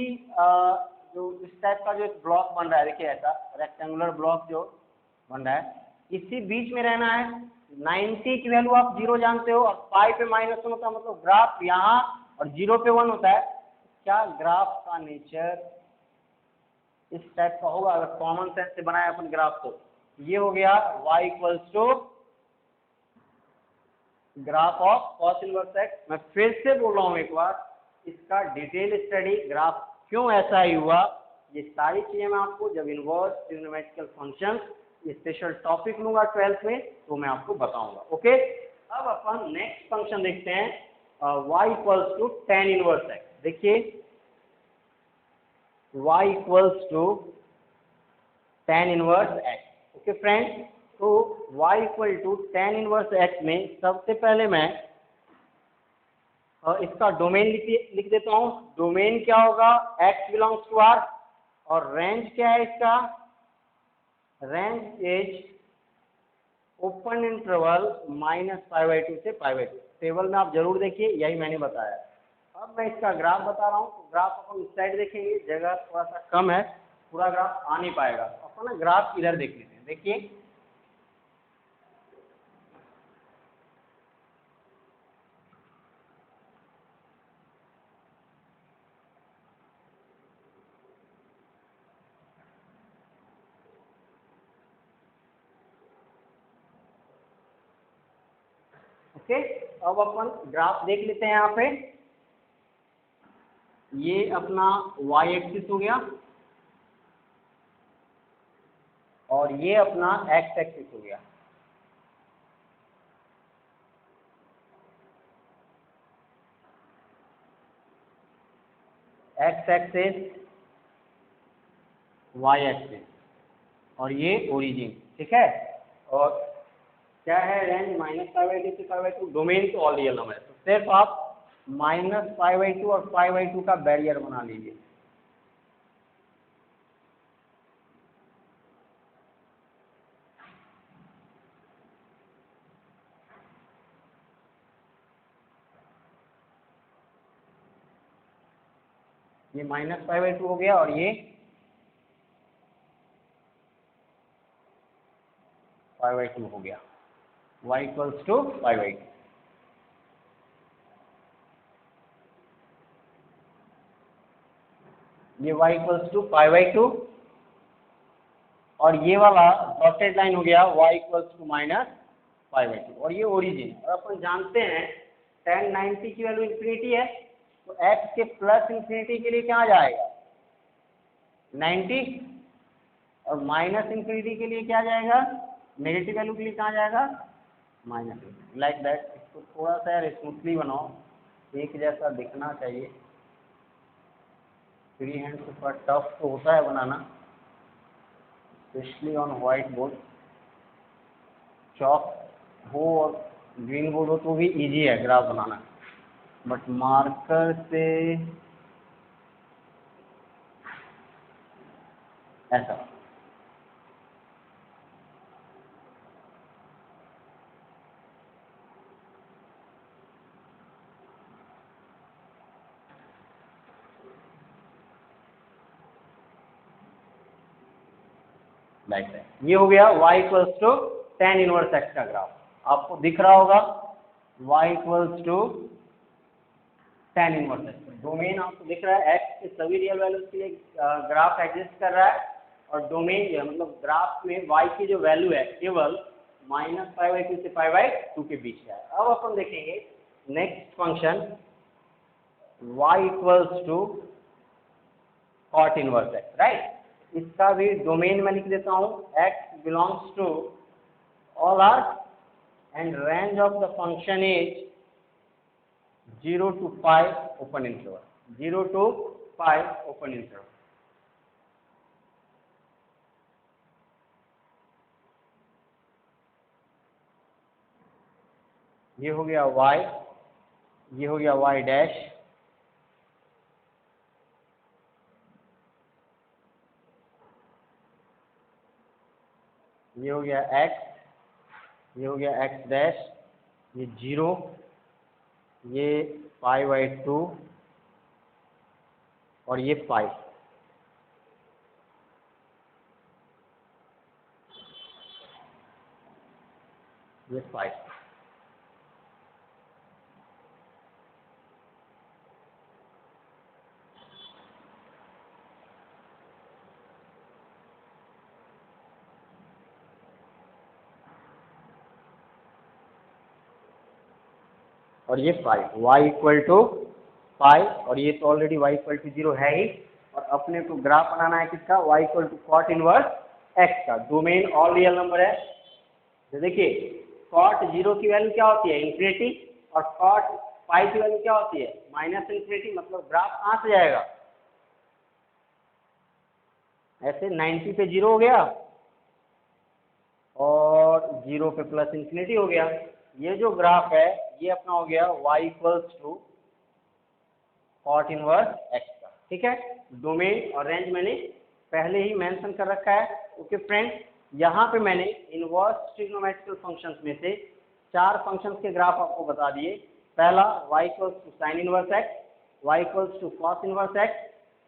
जो इस टाइप का जो ब्लॉक बन रहा है, देखिए ऐसा रेक्टेंगुलर ब्लॉक जो बन रहा है, इसी बीच में रहना है। 90 की वैल्यू आप 0 जानते हो, और पाई पे -1 होता है, मतलब ग्राफ यहाँ और 0 पे 1 होता है। क्या ग्राफ का नेचर इस टाइप का होगा अगर कॉमन सेंस से बनाए अपन ग्राफ तो। ये हो गया y = graph of cos inverse x। मैं फिर से बोल रहा हूँ एक बार, इसका डिटेल स्टडी ग्राफ क्यों ऐसा ही हुआ, ये सारी चीजें मैं आपको जब inverse trigonometrical function special topic लूंगा 12th में तो मैं आपको बताऊंगा। ओके, अब अपन नेक्स्ट फंक्शन देखते हैं, y = tan इनवर्स x। देखिए y = tan inverse x। Okay friends, तो y = tan इनवर्स x में सबसे पहले मैं इसका डोमेन लिख देता हूँ। डोमेन क्या होगा, x बिलोंग्स टू R, और रेंज क्या है इसका, रेंज इज ओपन इंटरवल -π/2 से π/2। टेबल में आप जरूर देखिए, यही मैंने बताया। अब मैं इसका ग्राफ बता रहा हूँ, तो ग्राफ अपन इस साइड देखेंगे, जगह थोड़ा सा कम है, पूरा ग्राफ आ नहीं पाएगा, अपन ना ग्राफ इधर देख लेते हैं। देखिए ओके, अब अपन ग्राफ देख लेते हैं। यहाँ पे ये अपना y एक्सिस हो गया और ये अपना x एक्सिस हो गया। x एक्सिस, y एक्सिस, और ये ओरिजिन, ठीक है। और क्या है, रेंज -π/2 से π/2, डोमेन तो ऑल रियल नंबर है, तो सिर्फ आप -π/2 और π/2 का बैरियर बना लीजिए। ये -π/2 हो गया और ये π/2 हो गया, y = π/2। ये y = π/2 और ये वाला डॉटेड लाइन हो गया y = -π/2, और ये ओरिजिन। और अपन जानते हैं tan 90 की वैल्यू इंफिनिटी है, तो x के +∞ के लिए क्या जाएगा 90, और -∞ के लिए क्या जाएगा, नेगेटिव वैल्यू के लिए कहाँ जाएगा -∞। Like that. इसको थोड़ा सा यार स्मूथली बनाओ, एक जैसा दिखना चाहिए। फ्री हैंड से थोड़ा टफ तो होता है बनाना, specially on white board. Chalk हो और ग्रीन बोर्ड हो तो भी इजी है ग्राफ बनाना, बट मार्कर से ऐसा। Like that. ये हो गया y = tan इनवर्स x का ग्राफ, आपको दिख रहा होगा y = tan inverse x। Domain आपको दिख रहा है एक्स के सभी रियल वैल्यूज के लिए ग्राफ एग्जिस्ट कर रहा है, और डोमेन जो है मतलब ग्राफ में वाई की जो वैल्यू है केवल -π/2 से π/2 के बीच है। अब अपन देखेंगे next function y equals to cot inverse x, right. इसका भी डोमेन में लिख देता हूँ, x belongs to all R and range of the function is 0 to π open interval, 0 to π open interval. ये हो गया y, ये हो गया y डैश, ये हो गया x, ये हो गया x डैश, ये 0, ये π/2 और ये π। ये 5। और ये 5 y इक्वल टू पाई, और ये तो ऑलरेडी y इक्वल टू 0 है ही, और अपने को ग्राफ बनाना है किसका, y equal to cot inverse x का। डोमेन ऑल रियल नंबर है। तो देखिए cot 0 की वैल्यू क्या होती है, इन्फिनिटी, और cot पाई की वैल्यू क्या होती है, -इन्फिनिटी। मतलब ग्राफ कहाँ से जाएगा, ऐसे 90 पे 0 हो गया और 0 पे +इन्फिनिटी हो गया। ये जो ग्राफ है ये अपना हो गया y equals to cot inverse x का, ठीक है। डोमेन और रेंज मैंने पहले ही मेंशन कर रखा है। ओके फ्रेंड्स, यहाँ पे मैंने इनवर्स ट्रिग्नोमेट्रिकल फंक्शंस में से 4 फंक्शंस के ग्राफ आपको बता दिए। पहला y equals to sine inverse x, y equals to cos inverse x,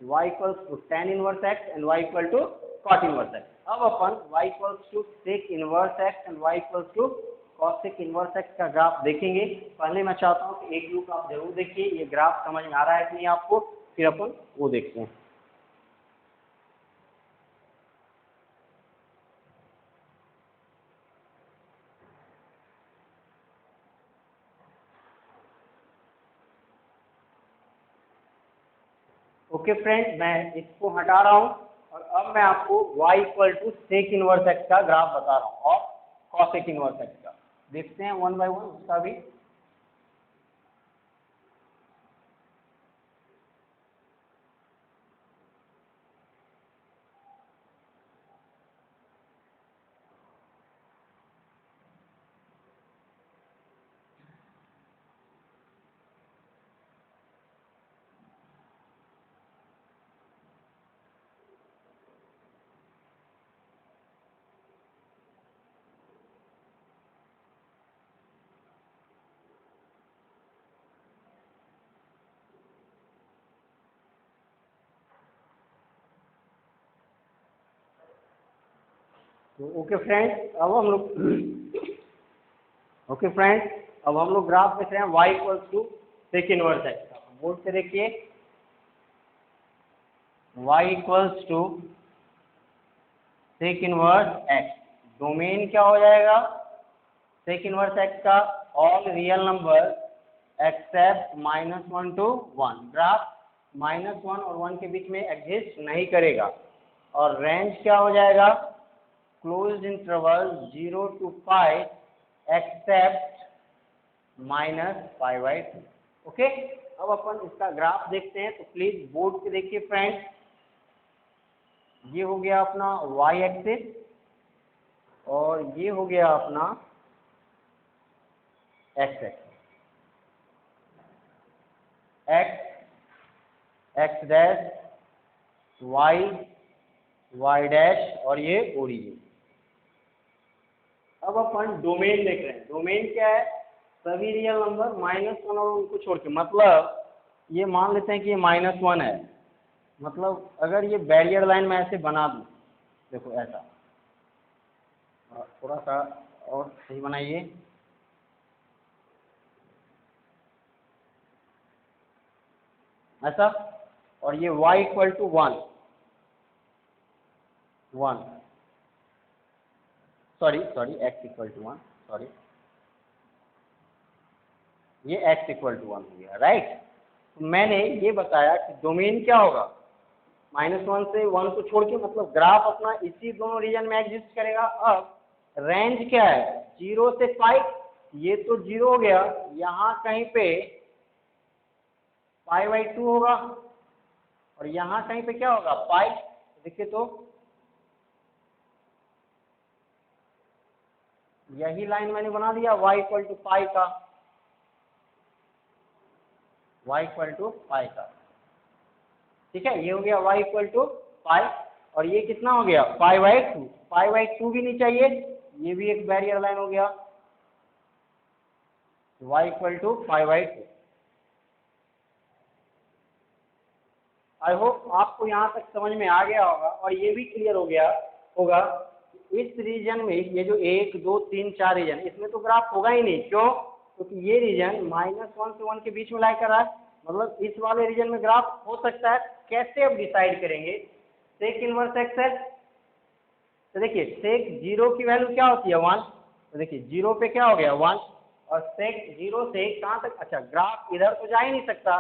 y equals to tan inverse x and y equal to cot inverse x। अब अपन y equals to sec inverse x and y equals to cosec inverse x का graph देखेंगे। पहले मैं चाहता हूँ कि एक लुक आप जरूर देखिए, ये ग्राफ समझ में आ रहा है कि नहीं आपको, फिर अपन वो देखते हैं। ओके फ्रेंड, मैं इसको हटा रहा हूँ और अब मैं आपको y equal to sec inverse x का ग्राफ बता रहा हूँ और cosec इनवर्स x का। देखते हैं वन बाय वन उसका भी। तो ओके फ्रेंड्स, अब हम लोग ग्राफ देख रहे हैं y equal to sec inverse x का। बोर्ड पे देखिए y equals to sec inverse x। Domain क्या हो जाएगा सेक इनवर्स x का, all real number except -1 to 1। Graph -1 और 1 के बीच में एग्जिस्ट नहीं करेगा। और रेंज क्या हो जाएगा, closed interval 0 to π except -π/2। Okay, अब अपन इसका ग्राफ देखते हैं। तो प्लीज बोर्ड पे देखिए फ्रेंड्स, ये हो गया अपना y एक्सिस और ये हो गया अपना x axis. x dash, y dash और ये ओरिजिन। अब अपन डोमेन देख रहे हैं। डोमेन क्या है, सभी रियल नंबर -1 और उनको छोड़ के। मतलब ये मान लेते हैं कि ये -1 है। मतलब अगर ये बैरियर लाइन में ऐसे बना दूं, देखो ऐसा, थोड़ा सा और सही बनाइए। ऐसा, और ये y equal to 1 sorry x equal to 1, sorry ये x इक्वल टू 1 हो गया, राइट। तो मैंने ये बताया कि डोमेन क्या होगा, -1 से 1 को छोड़ के, मतलब ग्राफ अपना इसी दोनों रीजन में एग्जिस्ट करेगा। अब रेंज क्या है, 0 से पाई, ये तो 0 हो गया, यहाँ कहीं पे π/2 होगा, और यहाँ कहीं पे क्या होगा, पाई। देखिए तो यही लाइन मैंने बना दिया y इक्वल टू पाई का, y इक्वल टू पाई का, ठीक है। ये हो गया y इक्वल टू पाई, और ये कितना हो गया, π/2, π/2 भी नहीं चाहिए, ये भी एक बैरियर लाइन हो गया, y equal to π/2। I hope आपको यहाँ तक समझ में आ गया होगा, और ये भी क्लियर हो गया होगा इस रीजन में, ये जो 1 2 3 4 रीजन, इसमें तो ग्राफ होगा ही नहीं। क्यों, क्योंकि ये रीजन -1 से 1 के बीच में लाई कर रहा है, मतलब इस वाले रीजन में ग्राफ हो सकता है। कैसे अब डिसाइड करेंगे, सेक इनवर्स एक्स है, तो देखिए सेक 0 की वैल्यू क्या होती है, 1, तो देखिए 0 पे क्या हो गया 1, और सेक 0 से कहाँ तक, अच्छा ग्राफ इधर तो जा ही नहीं सकता,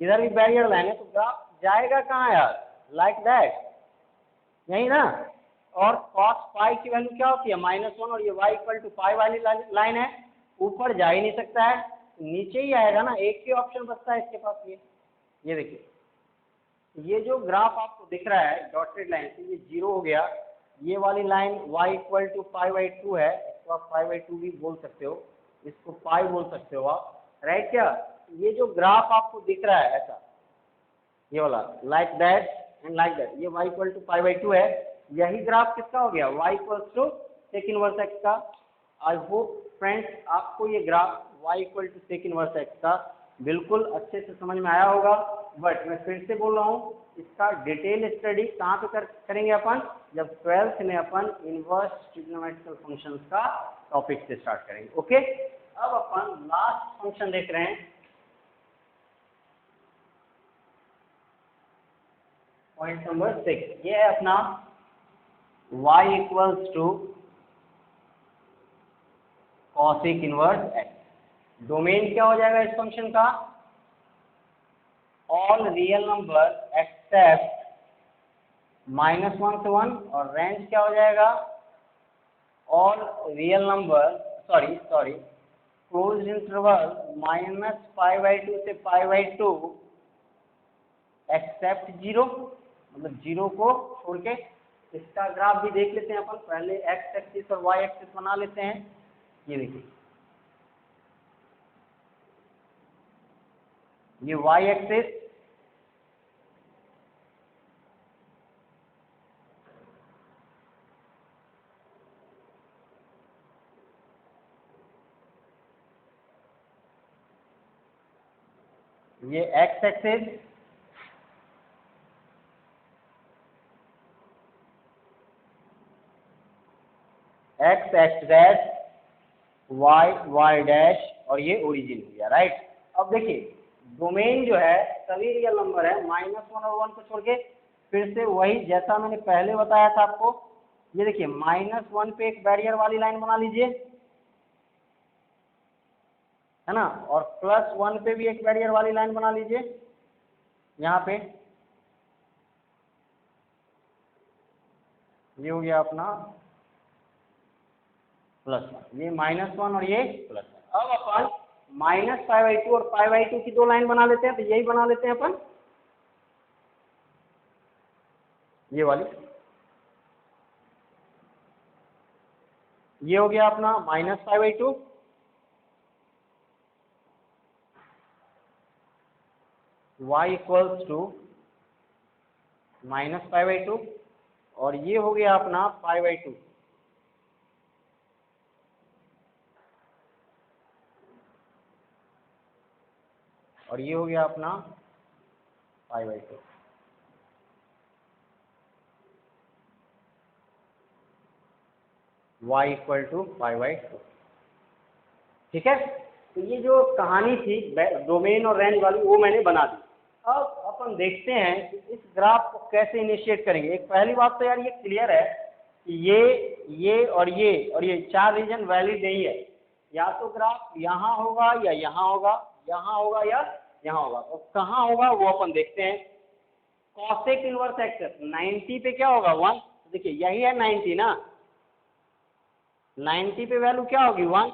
इधर भी बैरियर लाइन है, तो ग्राफ जाएगा कहाँ यार, लाइक दैट, यही ना। और cos पाई की वैल्यू क्या होती है, -1, और ये y इक्वल टू पाई वाली लाइन है, ऊपर जा ही नहीं सकता है, नीचे ही आएगा ना, एक ही ऑप्शन बचता है इसके पास। ये देखिए, ये जो ग्राफ आपको दिख रहा है डॉटेड लाइन से, ये 0 हो गया, ये वाली लाइन y इक्वल टू π/2 है, इसको आप π/2 भी बोल सकते हो, इसको पाई बोल सकते हो आप, राइट। क्या ये जो ग्राफ आपको दिख रहा है ऐसा, ये वाला like that and like that, ये y इक्वल टू π/2 है, यही ग्राफ किसका हो गया, y equal to sec inverse x का। आई होप फ्रेंड्स आपको ये graph y equal to sec inverse x का बिल्कुल अच्छे से समझ में आया होगा। बट मैं फिर से बोल रहा हूँ, इसका डिटेल स्टडी कहाँ पे करेंगे अपन, जब 12th में अपन इनवर्स ट्रिग्नोमेट्रिकल फंक्शंस का टॉपिक से स्टार्ट करेंगे। ओके, अब अपन लास्ट फंक्शन देख रहे हैं, पॉइंट नंबर 6, ये है अपना y equals to cosec inverse x. Domain क्या हो जाएगा इस फंक्शन का, ऑल रियल नंबर एक्सेप्ट -1 से 1, और रेंज क्या हो जाएगा, all real number, sorry closed interval -π/2 से π/2 एक्सेप्ट 0, मतलब 0 को छोड़ के। इसका ग्राफ भी देख लेते हैं अपन, पहले एक्स एक्सिस और वाई एक्सिस बना लेते हैं। ये देखिए, ये वाई एक्सिस, ये x axis, x x dash, y y dash, और ये ओरिजिन हो गया, राइट। अब देखिए डोमेन जो है सभी रियल नंबर है, -1 और 1 को छोड़ के। फिर से वही जैसा मैंने पहले बताया था आपको, ये देखिए -1 पे एक बैरियर वाली लाइन बना लीजिए, है ना, और +1 पे भी एक बैरियर वाली लाइन बना लीजिए यहाँ पे। ये हो गया अपना +1, ये -1 और ये +1। अब अपन -π/2 और π/2 की 2 लाइन बना लेते हैं, तो यही बना लेते हैं अपन, ये वाली। ये हो गया अपना -π/2, y इक्वल्स टू -π/2, और ये हो गया अपना π/2, और ये हो गया अपना π/2। y इक्वल टू π/2, ठीक है। तो ये जो कहानी थी डोमेन और रेंज वाली, वो मैंने बना दी। अब अपन देखते हैं कि इस ग्राफ को कैसे इनिशिएट करेंगे। एक पहली बात तो यार ये क्लियर है कि ये और ये चार रीजन वैलिड नहीं है। या तो ग्राफ यहाँ होगा या यहाँ होगा, यहाँ होगा या यहाँ होगा। तो कहाँ होगा वो अपन देखते हैं। कॉसेक इनवर्स एक्स 90 पे क्या होगा 1। देखिए यही है 90 ना, 90 पे वैल्यू क्या होगी 1।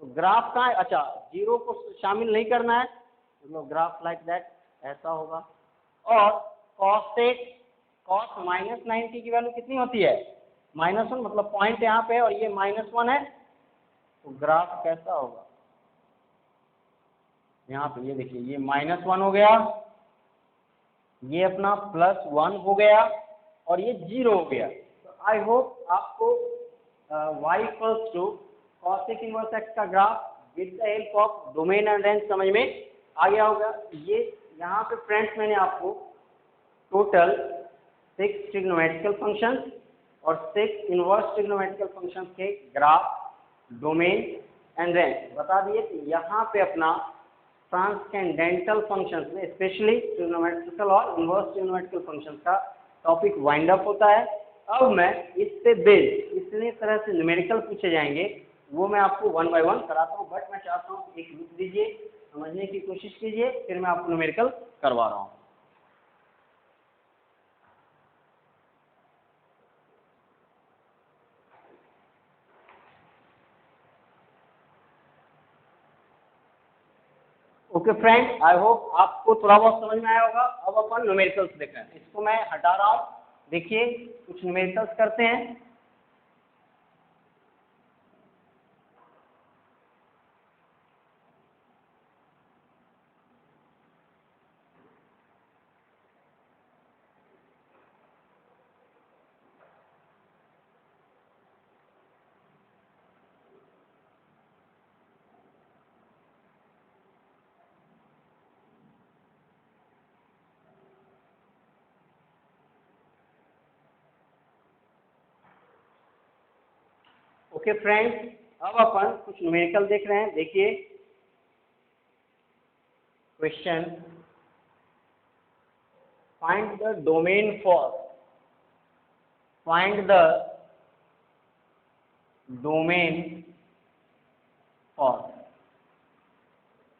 तो ग्राफ कहाँ है, अच्छा 0 को शामिल नहीं करना है, मतलब ग्राफ लाइक दैट ऐसा होगा। और कॉसेक कॉस माइनस 90 की वैल्यू कितनी होती है -1, मतलब पॉइंट यहाँ पे है और ये -1 है। तो ग्राफ कैसा होगा, यहाँ पे ये देखिए ये -1 हो गया, ये अपना +1 हो गया और ये 0 हो गया। तो आई होप आपको y equals to cosec inverse x का graph with the help of domain and range समझ में आ गया होगा। ये यहाँ पे फ्रेंड्स मैंने आपको टोटल 6 ट्रिग्नोमेट्रिकल फंक्शंस और 6 इनवर्स ट्रिग्नोमेट्रिकल फंक्शंस के ग्राफ, डोमेन एंड रेंज बता दिए कि यहाँ पे अपना ट्रांसकेंडेंटल फंक्शंस में स्पेशली ट्रिग्नोमेट्रिकल और इनवर्स ट्रिग्नोमेट्रिकल फंक्शंस का टॉपिक वाइंड अप होता है। अब मैं इससे बेस्ड इतने तरह से न्यूमेरिकल पूछे जाएंगे वो मैं आपको 1 बाय 1 कराता हूँ, बट मैं चाहता हूँ एक रुक दीजिए, समझने की कोशिश कीजिए, फिर मैं आपको न्यूमेरिकल करवा रहा हूँ। ओके फ्रेंड, आई होप आपको थोड़ा बहुत समझ में आया होगा। अब अपन न्यूमेरिकल्स देख रहे हैं, इसको मैं हटा रहा हूँ। देखिए कुछ न्यूमेरिकल्स करते हैं। ओके फ्रेंड्स, अब अपन कुछ न्यूमेरिकल देख रहे हैं। देखिए question, find the domain for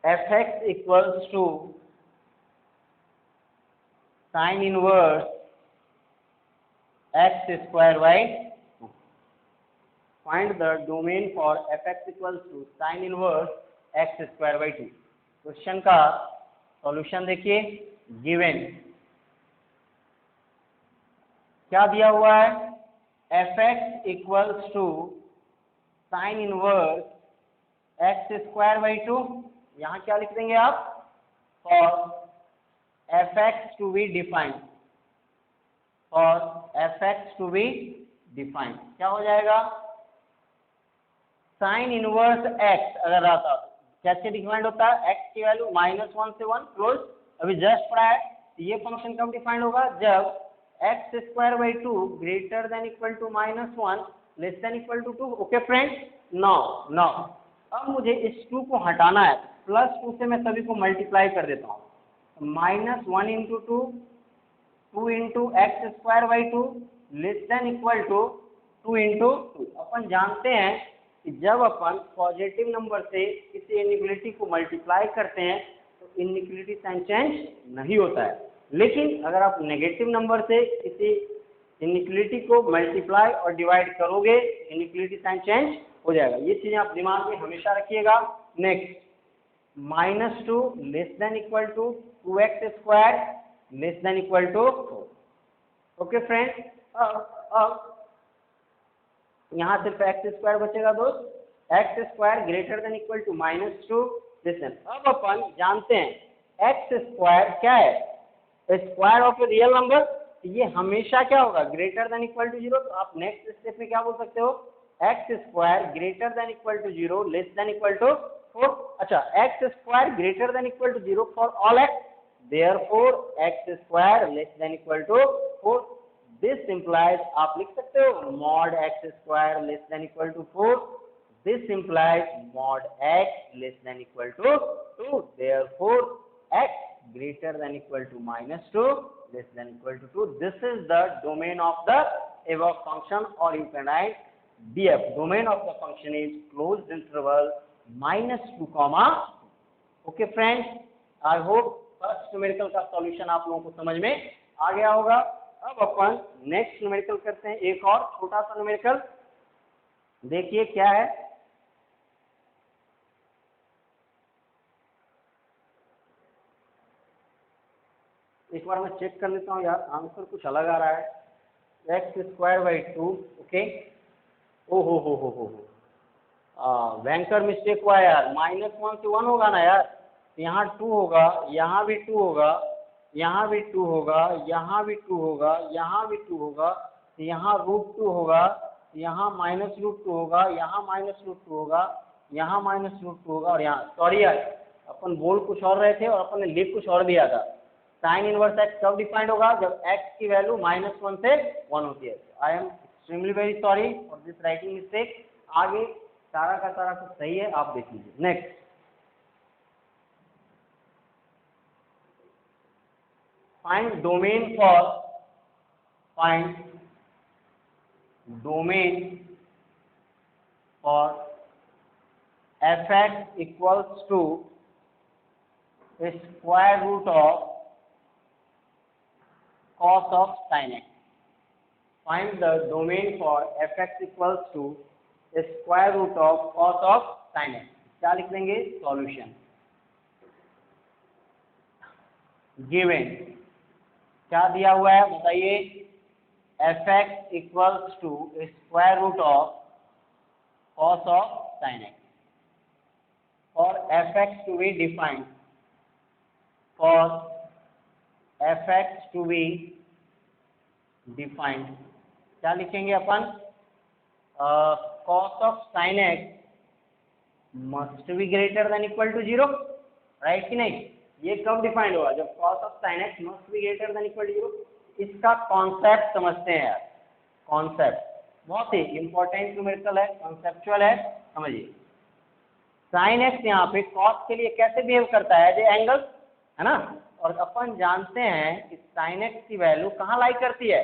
fx equals to sin inverse x square by 2. Find the domain for fx equals to sin inverse x square by 2. Question का सॉल्यूशन देखिए। गिवन क्या दिया हुआ है, fx equals to sine inverse x square by 2। यहाँ क्या लिख देंगे आप, for fx to be defined, क्या हो जाएगा, साइन इनवर्स x अगर आता कैसे डिफाइंड होता है, x की वैल्यू -1 से 1 क्लोज, अभी जस्ट पढ़ा है। ये फंक्शन कब डिफाइंड होगा, जब x square by 2 greater than equal to -1 less than equal to 2। Okay friends, now अब मुझे इस 2 को हटाना है, +2 से मैं सभी को मल्टीप्लाई कर देता हूँ। -1 into 2 into x square by 2 less than equal to 2 into 2। अपन जानते हैं कि जब अपन पॉजिटिव नंबर से किसी इनइक्वालिटी को मल्टीप्लाई करते हैं तो इनइक्वालिटी साइन चेंज नहीं होता है, लेकिन अगर आप नेगेटिव नंबर से किसी इनइक्वालिटी को मल्टीप्लाई और डिवाइड करोगे इनइक्वालिटी साइन चेंज हो जाएगा। ये चीजें आप दिमाग में हमेशा रखिएगा। Next, -2 less than equal to 2x square less than equal to 4। Okay friends, अब यहाँ सिर्फ एक्स स्क्वायर बचेगा दोस्त, x square greater than equal to -2 less than. अब अपन जानते हैं एक्स स्क्वायर क्या है, square of a real number, ये हमेशा क्या होगा, ग्रेटर देन इक्वल टू 0। तो आप नेक्स्ट स्टेप में क्या बोल सकते हो, x square greater than equal to 0 less than equal to 4। अच्छा, x square greater than equal to 0 for all x, therefore x square less than equal to 4। This implies, आप लिख सकते हो mod x square less than equal to 4। This implies mod x less than equal to 2, therefore x greater than equal to -2, less than equal to 2. This is the domain of the above function, or you can write DF. Domain of the function is closed interval -2, okay friends. I hope first numerical का solution आप लोगों को समझ में आ गया होगा। अब अपन next numerical करते हैं, एक और छोटा सा न्यूमेरिकल। देखिए क्या है, एक बार मैं चेक कर लेता हूँ यार, आंसर कुछ अलग आ रहा है। x²/2, okay. ओ हो वेंकर मिस्टेक हुआ यार, -1 से 1 होगा ना यार, यहाँ 2 होगा, यहाँ भी 2 होगा, यहाँ भी 2 होगा, यहाँ भी 2 होगा, यहाँ भी 2 होगा, यहाँ √2 होगा, यहाँ -√2 होगा, यहाँ -√2 होगा, यहाँ -√2 होगा, और यहाँ सॉरी यार अपन बोल कुछ और रहे थे और अपन ने लिख कुछ और दिया था। साइन इनवर्स x कब डिफाइंड होगा, जब x की वैल्यू -1 से 1 होती है। I am extremely very sorry for this writing mistake. आगे सारा का सारा कुछ सही है, आप देख लीजिए। Next, find domain for fx equals to square root of cos of sin x. Find the domain for fx equals to square root of cos of sin x. क्या लिख लेंगे, सॉल्यूशन गिवन। क्या दिया हुआ है बताइए, fx equals to square root of cos of sin x। For fx to be defined, for fx to be defined, क्या लिखेंगे अपन, cos of sin x must be greater than equal to 0, right कि नहीं। ये कब defined होगा, जब cos of sin x must be greater than equal to 0। इसका concept समझते हैं यार, कॉन्सेप्ट बहुत ही इंपॉर्टेंट न्यूमेरिकल है, कॉन्सेप्चुअल है, समझिए। sin x यहाँ पे cos के लिए कैसे बिहेव करता है, एज ए एंगल, है ना। और अपन जानते हैं कि sin x की वैल्यू कहाँ लाई करती है,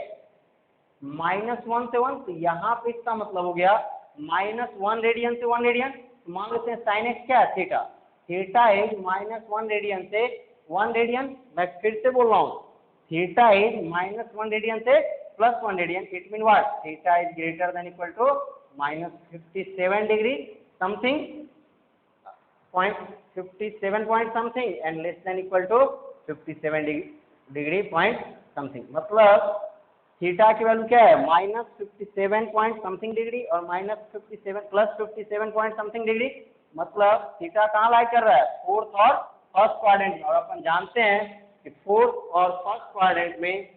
-1 से 1, तो यहाँ पे इसका मतलब हो गया -1 रेडियन से 1 रेडियन। तो मान लेते हैं sin x क्या है, थीटा। थीटा इज -1 रेडियन से 1 रेडियन। मैं फिर से बोल रहा हूँ, थीटा इज -1 रेडियन से +1 radian. It mean what, theta is greater than equal to -57 degree something, 57 point something, and less than equal to 57 degree point something. मतलब थीटा की वैल्यू क्या है, -57 पॉइंट समथिंग डिग्री और -57 +57 पॉइंट समथिंग डिग्री। मतलब theta कहाँ lie कर रहा है, फोर्थ और फर्स्ट क्वाड्रेंट में। और अपन जानते हैं कि फोर्थ और फर्स्ट क्वाड्रेंट में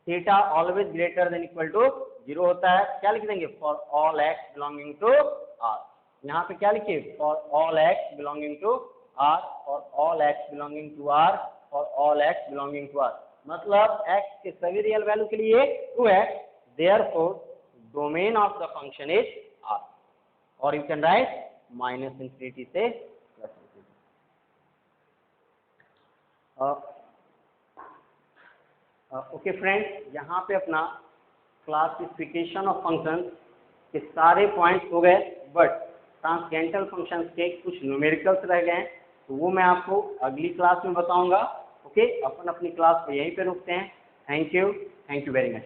theta always greater than equal to 0 होता है। क्या लिख देंगे, for all x belonging to R. यहाँ पे क्या लिखिए, for all x belonging to R, for all x belonging to R, for all x belonging to R. मतलब x के सभी रियल वैल्यू के लिए ट्रू है, therefore domain of the function is r। और यू कैन राइट -∞ से +∞। Okay friends, यहाँ पे अपना क्लासिफिकेशन ऑफ फंक्शंस के सारे पॉइंट्स हो गए, बट ट्रांसेंडेंटल फंक्शंस के कुछ न्यूमेरिकल्स रह गए हैं, तो वो मैं आपको अगली क्लास में बताऊंगा। ओके, अपन अपनी क्लास को यहीं पे रुकते हैं। Thank you very much.